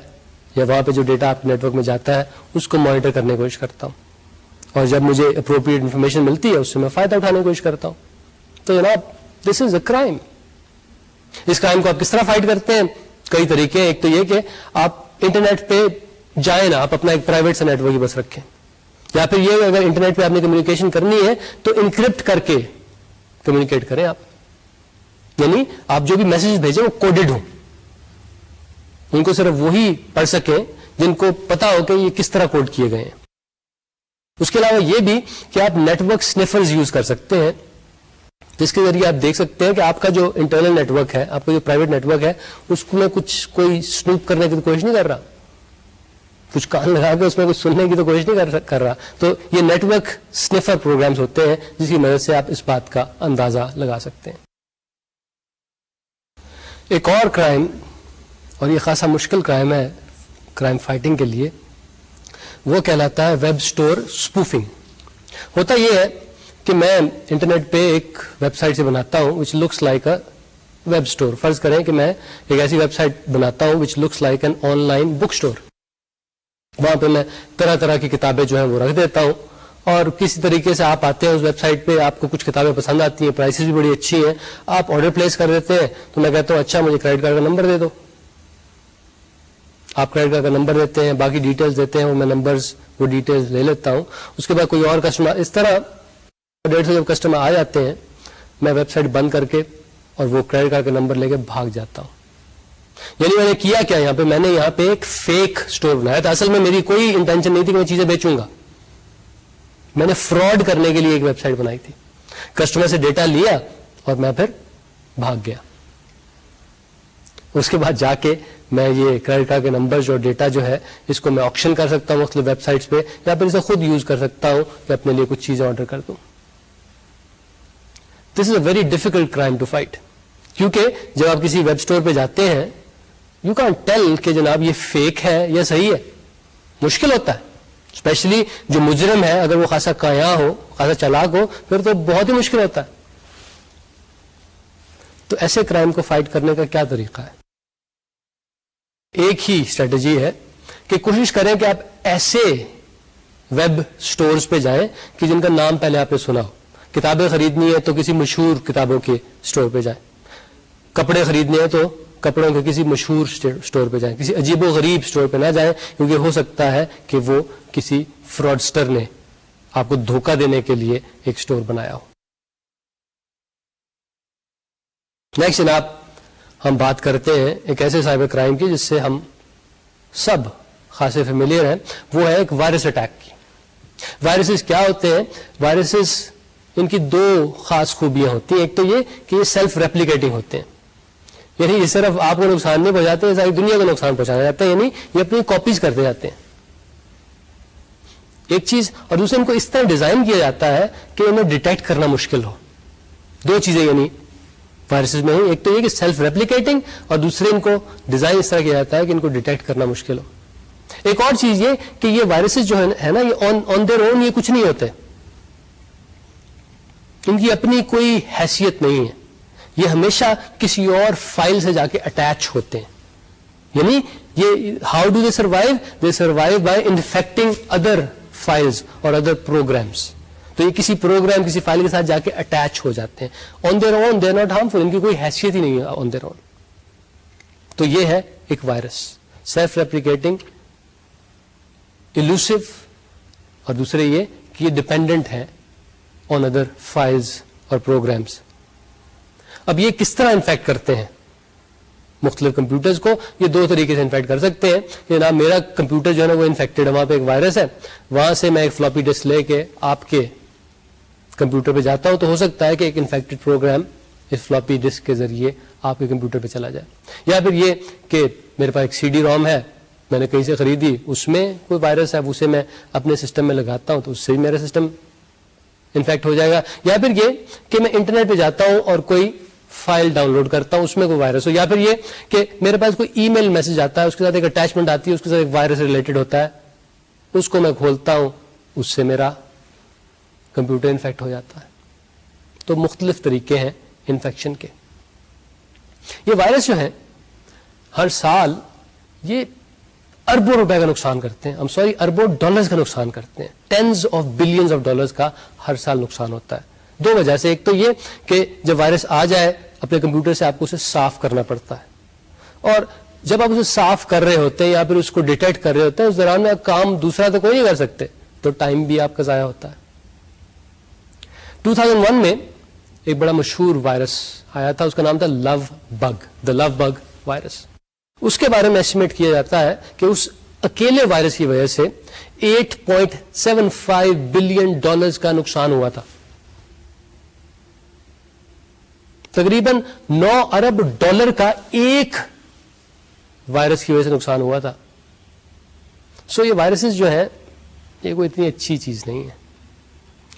یا وہاں پہ جو ڈیٹا آپ کے نیٹ ورک میں جاتا ہے اس کو مانیٹر کرنے کی کوشش کرتا ہوں, اور جب مجھے اپروپریٹ انفارمیشن ملتی ہے اس سے میں فائدہ اٹھانے کی کوشش کرتا ہوں. تو جناب دس is a crime. Us crime کو آپ کس طرح فائٹ کرتے ہیں؟ کئی طریقے ہیں. ایک تو یہ کہ آپ انٹرنیٹ پہ جائیں نا, آپ اپنا ایک پرائیویٹ سا نیٹ ورک ہی بس رکھیں, یا پھر یہ اگر انٹرنیٹ پہ آپ نے کمیونیکیشن کرنی ہے تو انکرپٹ کر کے کمیونیکیٹ کریں آپ, یعنی آپ جو بھی میسج بھیجیں وہ کوڈڈ ہوں, ان کو صرف وہی پڑھ سکیں جن کو پتا ہو کہ یہ کس طرح کوڈ کیے گئے ہیں. اس کے علاوہ یہ بھی کہ آپ نیٹ ورک سنیفرز یوز کر سکتے ہیں, جس کے ذریعے آپ دیکھ سکتے ہیں کہ آپ کا جو انٹرنل نیٹ ورک ہے, آپ کا جو پرائیویٹ نیٹ ورک ہے, اس کو میں کوئی سنوپ کرنے کی تو کوشش نہیں کر رہا, کچھ کان لگا کے اس میں کچھ سننے کی تو کوشش نہیں کر رہا. تو یہ نیٹ ورک سنیفر پروگرامز ہوتے ہیں جس کی مدد سے آپ اس بات کا اندازہ لگا سکتے ہیں. ایک اور کرائم, اور یہ خاصا مشکل کرائم ہے کرائم فائٹنگ کے لیے, وہ کہلاتا ہے ویب سٹور اسپوفنگ. ہوتا یہ ہے کہ میں انٹرنیٹ پہ ایک ویب سائٹ سے بناتا ہوں which looks like a web store. فرض کریں کہ میں ایک ایسی ویب سائٹ بناتا ہوں which looks like an on line book store. وہاں پہ میں طرح طرح کی کتابیں جو ہیں وہ رکھ دیتا ہوں, اور کسی طریقے سے آپ آتے ہیں اس ویب سائٹ پہ, آپ کو کچھ کتابیں پسند آتی ہیں, پرائسز بھی بڑی اچھی ہیں, آپ آرڈر پلیس کر دیتے ہیں. تو میں کہتا ہوں اچھا مجھے کریڈٹ کارڈ کا نمبر دے دو. آپ کریڈٹ کارڈ کا نمبر دیتے ہیں, باقی ڈیٹیلز دیتے ہیں, میں نمبرز وہ ڈیٹیلز لے لیتا ہوں. اس کے بعد کوئی اور کسٹمر, اس طرح 150 جب کسٹمر آ جاتے ہیں میں ویب سائٹ بند کر کے اور وہ کریڈٹ کارڈ کا نمبر لے کے بھاگ جاتا ہوں. یعنی میں نے کیا کیا یہاں پہ, میں نے یہاں پہ ایک فیک سٹور بنایا تھا. اصل میں میری کوئی انٹینشن نہیں تھی کہ میں چیزیں بیچوں گا, میں نے فراڈ کرنے کے لیے ایک ویب سائٹ بنائی تھی. کسٹمر سے ڈیٹا لیا اور میں پھر بھاگ گیا. اس کے بعد جا کے میں یہ کریڈٹ کارڈ کے نمبر اور ڈیٹا جو ہے اس کو میں آکشن کر سکتا ہوں مختلف ویب سائٹس پہ, یا پھر اسے خود یوز کر سکتا ہوں کہ اپنے لیے کچھ چیزیں آرڈر کر دوں. This is a very difficult crime to fight, کیونکہ جب آپ کسی ویب اسٹور پہ جاتے ہیں یو کین ٹیل کہ جناب یہ فیک ہے یا صحیح ہے. مشکل ہوتا ہے, اسپیشلی جو مجرم ہے اگر وہ خاصا کایا ہو, خاصا چالاک ہو, پھر تو بہت ہی مشکل ہوتا ہے. تو ایسے کرائم کو فائٹ کرنے کا کیا طریقہ ہے؟ ایک ہی اسٹریٹجی ہے کہ کوشش کریں کہ آپ ایسے ویب سٹورز پہ جائیں کہ جن کا نام پہلے آپ نے سنا ہو. کتابیں خریدنی ہے تو کسی مشہور کتابوں کے سٹور پہ جائیں, کپڑے خریدنے ہیں تو کپڑوں کے کسی مشہور سٹور پہ جائیں, کسی عجیب و غریب سٹور پہ نہ جائیں, کیونکہ ہو سکتا ہے کہ وہ کسی فراڈسٹر نے آپ کو دھوکہ دینے کے لیے ایک سٹور بنایا ہو. نیکسٹ جناب ہم بات کرتے ہیں ایک ایسے سائبر کرائم کی جس سے ہم سب خاصے فیملیئر ہیں, وہ ہے ایک وائرس اٹیک کی. وائرسز کیا ہوتے ہیں؟ وائرسز ان کی دو خاص خوبیاں ہوتی ہیں. ایک تو یہ کہ یہ سیلف ریپلیکیٹنگ ہوتے ہیں, یعنی یہ صرف آپ کو نقصان نہیں پہنچاتے ہیں, ساری دنیا کو نقصان پہنچایا جاتا ہے, یعنی یہ اپنی کاپیز کرتے جاتے ہیں. ایک چیز, اور دوسرے ان کو اس طرح ڈیزائن کیا جاتا ہے کہ انہیں ڈیٹیکٹ کرنا مشکل ہو. دو چیزیں یعنی وائرسز میں ہی, ایک تو یہ کہ سیلف ریپلیکیٹنگ, اور دوسرے ان کو ڈیزائن اس طرح کیا جاتا ہے کہ ان کو ڈیٹیکٹ کرنا مشکل ہو. ایک اور چیز یہ کہ یہ وائرسز جو ہے نا, یہ آن دیئر اون یہ کچھ نہیں ہوتے, ان کی اپنی کوئی حیثیت نہیں ہے, یہ ہمیشہ کسی اور فائل سے جا کے اٹیچ ہوتے ہیں. یعنی یہ how do they survive? They survive by infecting other files اور ادر پروگرامس. تو یہ کسی پروگرام کسی فائل کے ساتھ جا کے اٹیچ ہو جاتے ہیں. On their own they are not harmful, ان کی کوئی حیثیت ہی نہیں ہے آن دیئر اون. تو یہ ہے ایک وائرس, سیلف ریپلیکیٹنگ, ایلوسیو, اور دوسرے یہ کہ یہ ڈپینڈنٹ ہے آن ادر فائلز اور پروگرامس. اب یہ کس طرح انفیکٹ کرتے ہیں مختلف کمپیوٹرز کو؟ یہ دو طریقے سے انفیکٹ کر سکتے ہیں. جناب میرا کمپیوٹر جو ہے نا وہ انفیکٹڈ ہے, وہاں پہ ایک وائرس ہے, وہاں سے میں ایک فلاپی ڈسک لے کے آپ کے کمپیوٹر پہ جاتا ہوں, تو ہو سکتا ہے کہ ایک انفیکٹڈ پروگرام اس فلاپی ڈسک کے ذریعے آپ کے کمپیوٹر پہ چلا جائے. یا پھر یہ کہ میرے پاس ایک CD ROM ہے, میں نے کہیں سے خریدی, اس میں کوئی وائرس ہے, اسے میں اپنے سسٹم میں لگاتا ہوں تو اس سے بھی میرا سسٹم انفیکٹ ہو جائے گا. یا پھر یہ کہ میں انٹرنیٹ پہ جاتا ہوں اور کوئی فائل ڈاؤن لوڈ کرتا ہوں, اس میں کوئی وائرس ہو. یا پھر یہ کہ میرے پاس کوئی ای میل میسج آتا ہے, اس کے ساتھ ایک اٹیچمنٹ آتی ہے, اس کے ساتھ ایک وائرس ریلیٹڈ ہوتا ہے, اس کو میں کھولتا ہوں, اس سے میرا کمپیوٹر انفیکٹ ہو جاتا ہے. تو مختلف طریقے ہیں انفیکشن کے. یہ وائرس جو ہیں ہر سال یہ اربوں روپے کا نقصان کرتے ہیں, اربوں ڈالرز کا نقصان کرتے ہیں, tens of billions of dollars کا ہر سال نقصان ہوتا ہے. دو وجہ سے, ایک تو یہ کہ جب وائرس آ جائے اپنے کمپیوٹر سے آپ کو اسے صاف کرنا پڑتا ہے, اور جب آپ اسے صاف کر رہے ہوتے ہیں یا پھر اس کو ڈیٹیکٹ کر رہے ہوتے ہیں, اس دوران میں آپ کام دوسرا تو کوئی نہیں کر سکتے, تو ٹائم بھی آپ کا ضائع ہوتا ہے. 2001 میں ایک بڑا مشہور وائرس آیا تھا, اس کا نام تھا لو بگ, دا لو بگ وائرس. اس کے بارے میں ایسٹیمیٹ کیا جاتا ہے کہ اس اکیلے وائرس کی وجہ سے $8.75 بلین کا نقصان ہوا تھا. تقریباً $9 ارب کا ایک وائرس کی وجہ سے نقصان ہوا تھا. سو یہ وائرسز جو ہیں یہ کوئی اتنی اچھی چیز نہیں ہے,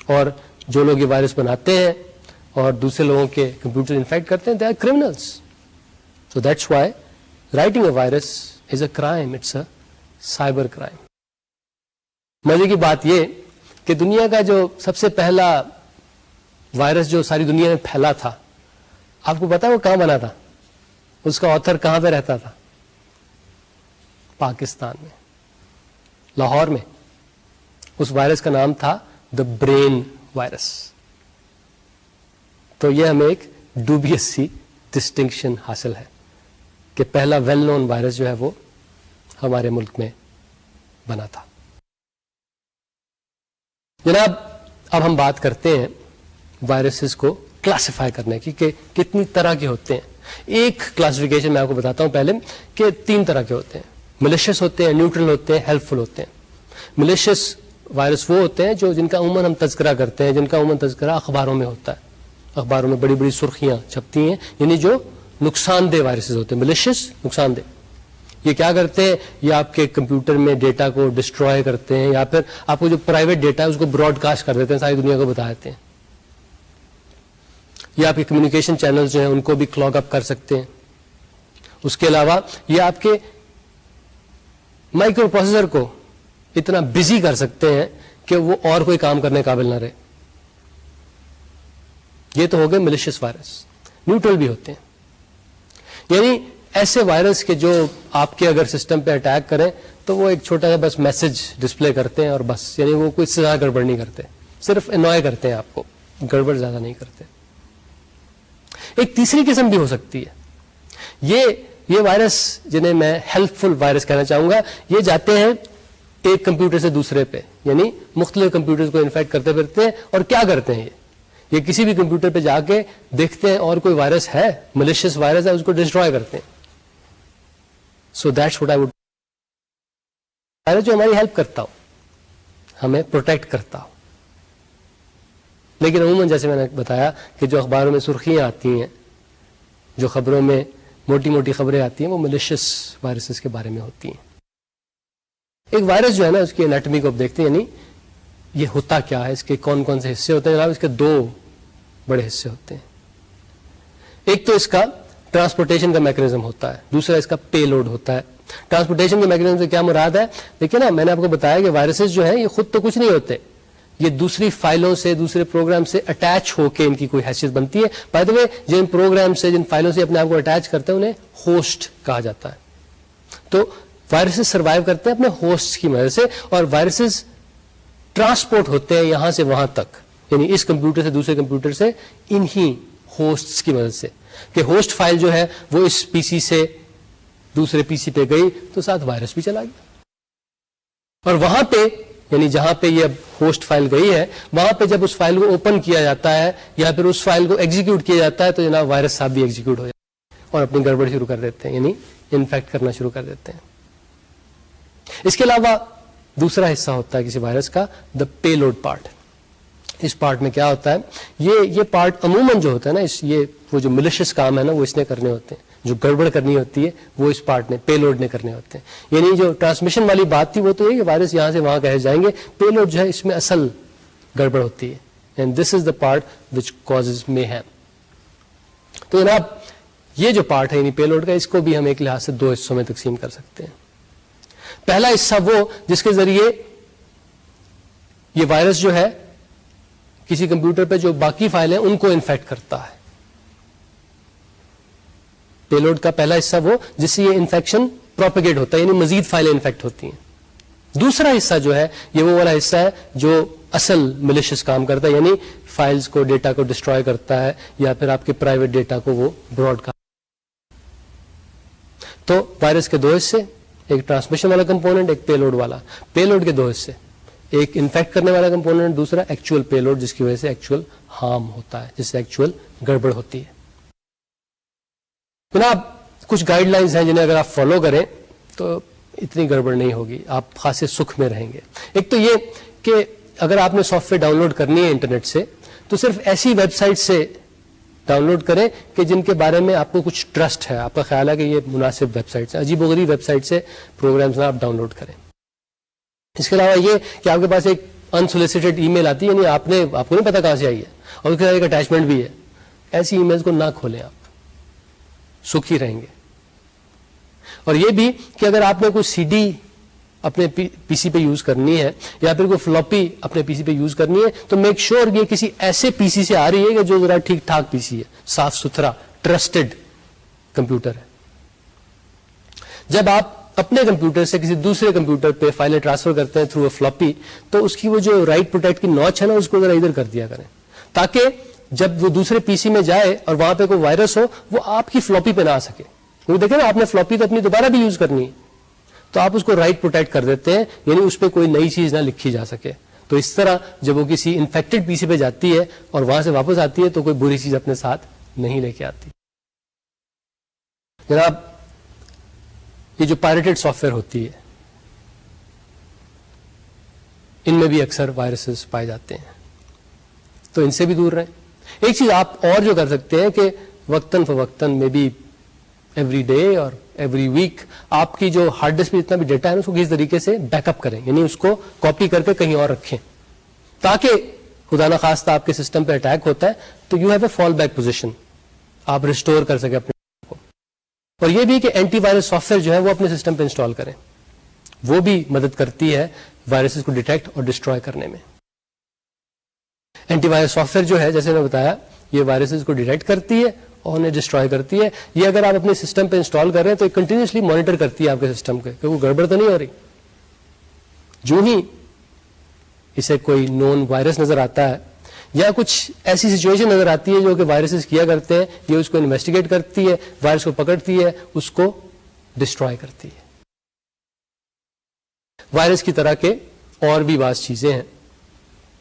اور جو لوگ یہ وائرس بناتے ہیں اور دوسرے لوگوں کے کمپیوٹر انفیکٹ کرتے ہیں, they are criminals. So that's why writing a virus is a crime, it's a cyber crime. مزے کی بات یہ کہ دنیا کا جو سب سے پہلا وائرس جو ساری دنیا میں پھیلا تھا, آپ کو پتا ہے وہ کہاں بنا تھا؟ اس کا آتھر کہاں پہ رہتا تھا؟ پاکستان میں, لاہور میں. اس وائرس کا نام تھا دا برین وائرس. تو یہ ہمیں ایک ڈوبیس سی ڈسٹنکشن حاصل ہے کہ پہلا ویل نون وائرس جو ہے وہ ہمارے ملک میں بنا تھا. جناب اب ہم بات کرتے ہیں وائرسز کو کلاسیفائی کرنے کی کہ کتنی طرح کے ہوتے ہیں. ایک کلاسیفیکیشن میں آپ کو بتاتا ہوں پہلے کہ 3 طرح کے ہوتے ہیں. ملیشیس ہوتے ہیں, نیوٹرل ہوتے ہیں, ہیلپ فل ہوتے ہیں. ملیشیس وائرس وہ ہوتے ہیں جو جن کا عموماً ہم تذکرہ کرتے ہیں, جن کا عموماً تذکرہ اخباروں میں ہوتا ہے, اخباروں میں بڑی بڑی سرخیاں چھپتی ہیں, یعنی جو نقصان دہ وائرسز ہوتے ہیں. ملیشیس نقصان دہ, یہ کیا کرتے ہیں؟ یہ آپ کے کمپیوٹر میں ڈیٹا کو ڈسٹروائے کرتے ہیں, یا پھر آپ کو جو پرائیویٹ ڈیٹا ہے اس کو براڈ کاسٹ کر دیتے ہیں, ساری دنیا کو بتا دیتے ہیں. یہ آپ کے کمیونیکیشن چینلز جو ہیں ان کو بھی کلاگ اپ کر سکتے ہیں. اس کے علاوہ یہ آپ کے مائکرو پروسیسر کو اتنا بزی کر سکتے ہیں کہ وہ اور کوئی کام کرنے قابل نہ رہے. یہ تو ہو گئے ملیشیس وائرس. نیوٹرل بھی ہوتے ہیں, یعنی ایسے وائرس کے جو آپ کے اگر سسٹم پہ اٹیک کریں تو وہ ایک چھوٹا سا بس میسج ڈسپلے کرتے ہیں اور بس, یعنی وہ کوئی سے زیادہ گڑبڑ نہیں کرتے, صرف انوائے کرتے ہیں آپ کو, گڑبڑ زیادہ نہیں کرتے. ایک تیسری قسم بھی ہو سکتی ہے, یہ وائرس جنہیں میں ہیلپ فل وائرس کہنا چاہوں گا. یہ جاتے ہیں ایک کمپیوٹر سے دوسرے پہ, یعنی مختلف کمپیوٹر کو انفیکٹ کرتے پھرتے ہیں. اور کیا کرتے ہیں یہ کسی بھی کمپیوٹر پہ جا کے دیکھتے ہیں اور کوئی وائرس ہے, ملیشیس وائرس ہے, اس کو ڈسٹروائے کرتے ہیں. So that's what I would, virus جو ہماری ہیلپ کرتا ہو, ہمیں پروٹیکٹ کرتا ہو. لیکن عموماً جیسے میں نے بتایا کہ جو اخباروں میں سرخیاں آتی ہیں, جو خبروں میں موٹی موٹی خبریں آتی ہیں, وہ ملیشس وائرسز کے بارے میں ہوتی ہیں. ایک وائرس جو ہے نا, اس کی انیٹمی کو آپ دیکھتے ہیں, یعنی یہ ہوتا کیا ہے, اس کے کون کون سے حصے ہوتے ہیں. جناب اس کے 2 بڑے حصے ہوتے ہیں. ایک تو اس کا ٹرانسپورٹیشن کا میکینزم ہوتا ہے, دوسرا اس کا پے لوڈ ہوتا ہے. ٹرانسپورٹیشن کے میکینزم سے کیا مراد ہے؟ دیکھیں نا, میں نے آپ کو بتایا کہ وائرسز جو ہیں یہ خود تو کچھ نہیں ہوتے, یہ دوسری فائلوں سے, دوسرے پروگرام سے اٹیچ ہو کے ان کی کوئی حیثیت بنتی ہے. بائی دا وے, جن پروگرام سے, جن فائلوں سے اپنے آپ کو اٹیچ کرتے ہیں انہیں ہوسٹ کہا جاتا ہے. تو وائرسز سروائیو کرتے ہیں اپنے ہوسٹ کی مدد سے, اور وائرسز ٹرانسپورٹ ہوتے ہیں یہاں سے وہاں تک, یعنی اس کمپیوٹر سے دوسرے کمپیوٹر سے انہی ہوسٹس کی مدد سے, کہ ہوسٹ فائل جو ہے وہ اس پی سی سے دوسرے پی سی پہ گئی تو ساتھ وائرس بھی چلا گیا. اور وہاں پہ, یعنی جہاں پہ یہ ہوسٹ فائل گئی ہے, وہاں پہ جب اس فائل کو اوپن کیا جاتا ہے یا پھر اس فائل کو ایگزیکیوٹ کیا جاتا ہے تو جناب وائرس صاحب بھی ایگزیکیوٹ ہو جاتا ہے اور اپنی گڑبڑ شروع کر دیتے ہیں, یعنی انفیکٹ کرنا شروع کر دیتے ہیں. اس کے علاوہ دوسرا حصہ ہوتا ہے کسی وائرس کا, دا پے لوڈ پارٹ. اس پارٹ میں کیا ہوتا ہے, یہ پارٹ عموماً جو ہوتا ہے نا, یہ وہ جو ملیشس کام ہے نا وہ اس نے کرنے ہوتے ہیں, جو گڑبڑ کرنی ہوتی ہے وہ اس پارٹ نے, پے لوڈ نے کرنے ہوتے ہیں. یعنی جو ٹرانسمیشن والی بات تھی وہ تو یہ کہ وائرس یہاں سے وہاں کہے جائیں گے, پے لوڈ جو ہے اس میں اصل گڑبڑ ہوتی ہے. And this is the part which causes mayhem. تو جناب یہ جو پارٹ ہے یعنی پے لوڈ کا, اس کو بھی ہم ایک لحاظ سے 2 حصوں میں تقسیم کر سکتے ہیں. پہلا حصہ وہ جس کے ذریعے یہ وائرس جو ہے کسی کمپیوٹر پہ جو باقی فائل ہیں ان کو انفیکٹ کرتا ہے. پے لوڈ کا پہلا حصہ وہ جس سے یہ انفیکشن پروپیگیٹ ہوتا ہے, یعنی مزید فائلیں انفیکٹ ہوتی ہیں. دوسرا حصہ جو ہے یہ وہ والا حصہ ہے جو اصل ملیشس کام کرتا ہے, یعنی فائلز کو, ڈیٹا کو ڈسٹروائے کرتا ہے یا پھر آپ کے پرائیویٹ ڈیٹا کو وہ براڈ کاسٹ. تو وائرس کے 2 حصے, ایک ٹرانسمیشن والا کمپوننٹ, ایک پے لوڈ والا. پے لوڈ کے 2 حصے, ایک انفیکٹ کرنے والا کمپوننٹ, دوسرا ایکچوئل پے لوڈ جس کی وجہ سے ایکچوئل ہارم ہوتا ہے, جس سے ایکچوئل گڑبڑ ہوتی ہے. جناب کچھ گائیڈ لائنز ہیں جنہیں اگر آپ فالو کریں تو اتنی گڑبڑ نہیں ہوگی, آپ خاصے سکھ میں رہیں گے. ایک تو یہ کہ اگر آپ نے سافٹ ویئر ڈاؤن لوڈ کرنی ہے انٹرنیٹ سے تو صرف ایسی ویب سائٹ سے ڈاؤن لوڈ کریں کہ جن کے بارے میں آپ کو کچھ ٹرسٹ ہے, آپ کا خیال ہے کہ یہ مناسب ویب سائٹس ہیں. عجیب و غریب ویب سائٹ سے پروگرامز نہ آپ ڈاؤن لوڈ کریں. اس کے علاوہ یہ کہ آپ کے پاس ایک انسولیسیٹڈ ای میل آتی ہے, یعنی آپ کو نہیں پتا کہاں سے آئی ہے, اور اس کے ساتھ ایک اٹیچمنٹ بھی ہے, ایسی ای میلز کو نہ کھولیں, آپ سکھی رہیں گے. اور یہ بھی کہ اگر آپ نے کوئی سی ڈی اپنے پی سی پہ یوز کرنی ہے یا پھر کوئی فلوپی اپنے پی سی پہ یوز کرنی ہے تو میک شیور یہ کسی ایسے پی سی سے آ رہی ہے کہ جو ذرا ٹھیک ٹھاک پی سی ہے, صاف ستھرا ٹرسٹڈ کمپیوٹر ہے. جب آپ اپنے کمپیوٹر سے کسی دوسرے کمپیوٹر پہ فائلیں ٹرانسفر کرتے ہیں تھرو اے فلوپی تو اس کی وہ جو رائٹ پروٹیکٹ کی نوچ ہے نا اس کو ذرا ادھر کر دیا کریں, تاکہ جب وہ دوسرے پی سی میں جائے اور وہاں پہ کوئی وائرس ہو وہ آپ کی فلوپی پہ نہ آ سکے. کیونکہ دیکھیں نا, آپ نے فلوپی تو اپنی دوبارہ بھی یوز کرنی ہے تو آپ اس کو رائٹ پروٹیکٹ کر دیتے ہیں, یعنی اس پہ کوئی نئی چیز نہ لکھی جا سکے. تو اس طرح جب وہ کسی انفیکٹڈ پی سی پہ جاتی ہے اور وہاں سے واپس آتی ہے تو کوئی بری چیز اپنے ساتھ نہیں لے کے آتی. جناب یہ جو پائریٹڈ سافٹ ویئر ہوتی ہے ان میں بھی اکثر وائرسز پائے جاتے ہیں, تو ان سے بھی دور رہیں. ایک چیز آپ اور جو کر سکتے ہیں کہ وقتاً فوقتاً میں بھی ایوری ڈے اور ایوری ویک آپ کی جو ہارڈ ڈسک پہ جتنا بھی ڈیٹا ہے اس کو کسی طریقے سے بیک اپ کریں, یعنی اس کو کاپی کر کے کہیں اور رکھیں تاکہ خدا نہ خواستہ آپ کے سسٹم پہ اٹیک ہوتا ہے تو you have a fall back position, آپ ریسٹور کر سکیں اپنے کو. اور یہ بھی کہ اینٹی وائرس سافٹ ویئر جو ہے وہ اپنے سسٹم پہ انسٹال کریں, وہ بھی مدد کرتی ہے وائرسز کو ڈیٹیکٹ اور ڈسٹروائے کرنے میں. اینٹی وائرس سافٹ ویئر جو ہے جیسے میں بتایا یہ وائرسز کو ڈیٹیکٹ کرتی ہے اور انہیں ڈسٹروائے کرتی ہے. یہ اگر آپ اپنے سسٹم پہ انسٹال کر رہے ہیں تو کنٹینیوسلی مانیٹر کرتی ہے آپ کے سسٹم کے کہ وہ گڑبڑ تو نہیں ہو رہی. جو ہی اسے کوئی نون وائرس نظر آتا ہے یا کچھ ایسی سچویشن نظر آتی ہے جو کہ وائرسز کیا کرتے ہیں, یہ اس کو انویسٹیگیٹ کرتی ہے, وائرس کو پکڑتی ہے, اس کو ڈسٹروائے کرتی ہے. وائرس کی طرح کے اور بھی بعض چیزیں ہیں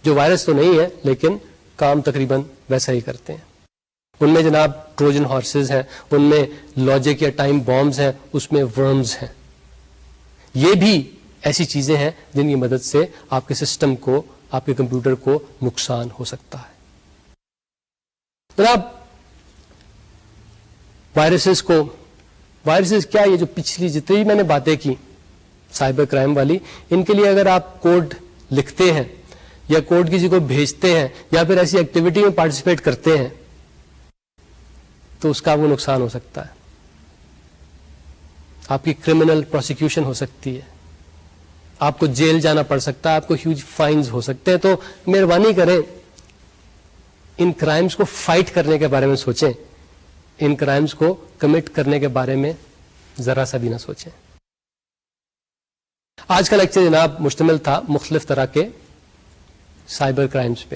جو وائرس تو نہیں ہے لیکن کام تقریباً ویسا ہی کرتے ہیں. ان میں جناب ٹروجن ہارسز ہیں, ان میں لاجک یا ٹائم بامز ہیں, اس میں ورمز ہیں. یہ بھی ایسی چیزیں ہیں جن کی مدد سے آپ کے سسٹم کو، آپ کے کمپیوٹر کو نقصان ہو سکتا ہے. جناب وائرسز کیا، یہ جو پچھلی جتنی میں نے باتیں کی سائبر کرائم والی، ان کے لیے اگر آپ کوڈ لکھتے ہیں یا کوڈ کسی کو بھیجتے ہیں یا پھر ایسی ایکٹیویٹی میں پارٹیسپیٹ کرتے ہیں تو اس کا وہ نقصان ہو سکتا ہے. آپ کی کرمنل پروسیکیوشن ہو سکتی ہے، آپ کو جیل جانا پڑ سکتا ہے، آپ کو ہیوج فائنز ہو سکتے ہیں. تو مہربانی کریں ان کرائمز کو فائٹ کرنے کے بارے میں سوچیں، ان کرائمز کو کمٹ کرنے کے بارے میں ذرا سا بھی نہ سوچیں. آج کا لیکچر جناب مشتمل تھا مختلف طرح کے سائبر کرائمز پہ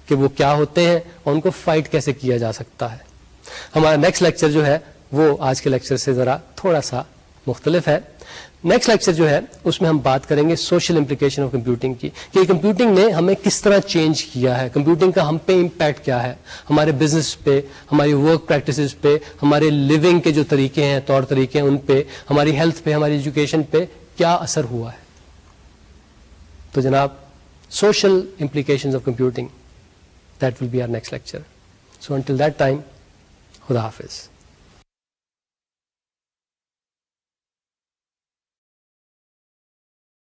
کہ وہ کیا ہوتے ہیں اور ان کو فائٹ کیسے کیا جا سکتا ہے. ہمارا نیکسٹ لیکچر جو ہے وہ آج کے لیکچر سے ذرا تھوڑا سا مختلف ہے. نیکسٹ لیکچر جو ہے اس میں ہم بات کریں گے سوشل امپلیکیشن آف کمپیوٹنگ کی، کہ کمپیوٹنگ نے ہمیں کس طرح چینج کیا ہے، کمپیوٹنگ کا ہم پہ امپیکٹ کیا ہے، ہمارے بزنس پہ، ہماری ورک پریکٹسز پہ، ہمارے لیونگ کے جو طریقے ہیں، طور طریقے ہیں، ان پہ، ہماری ہیلتھ پہ، ہماری ایجوکیشن پہ کیا اثر ہوا ہے. تو جناب social implications of computing, that will be our next lecture. So until that time, خدا حافظ.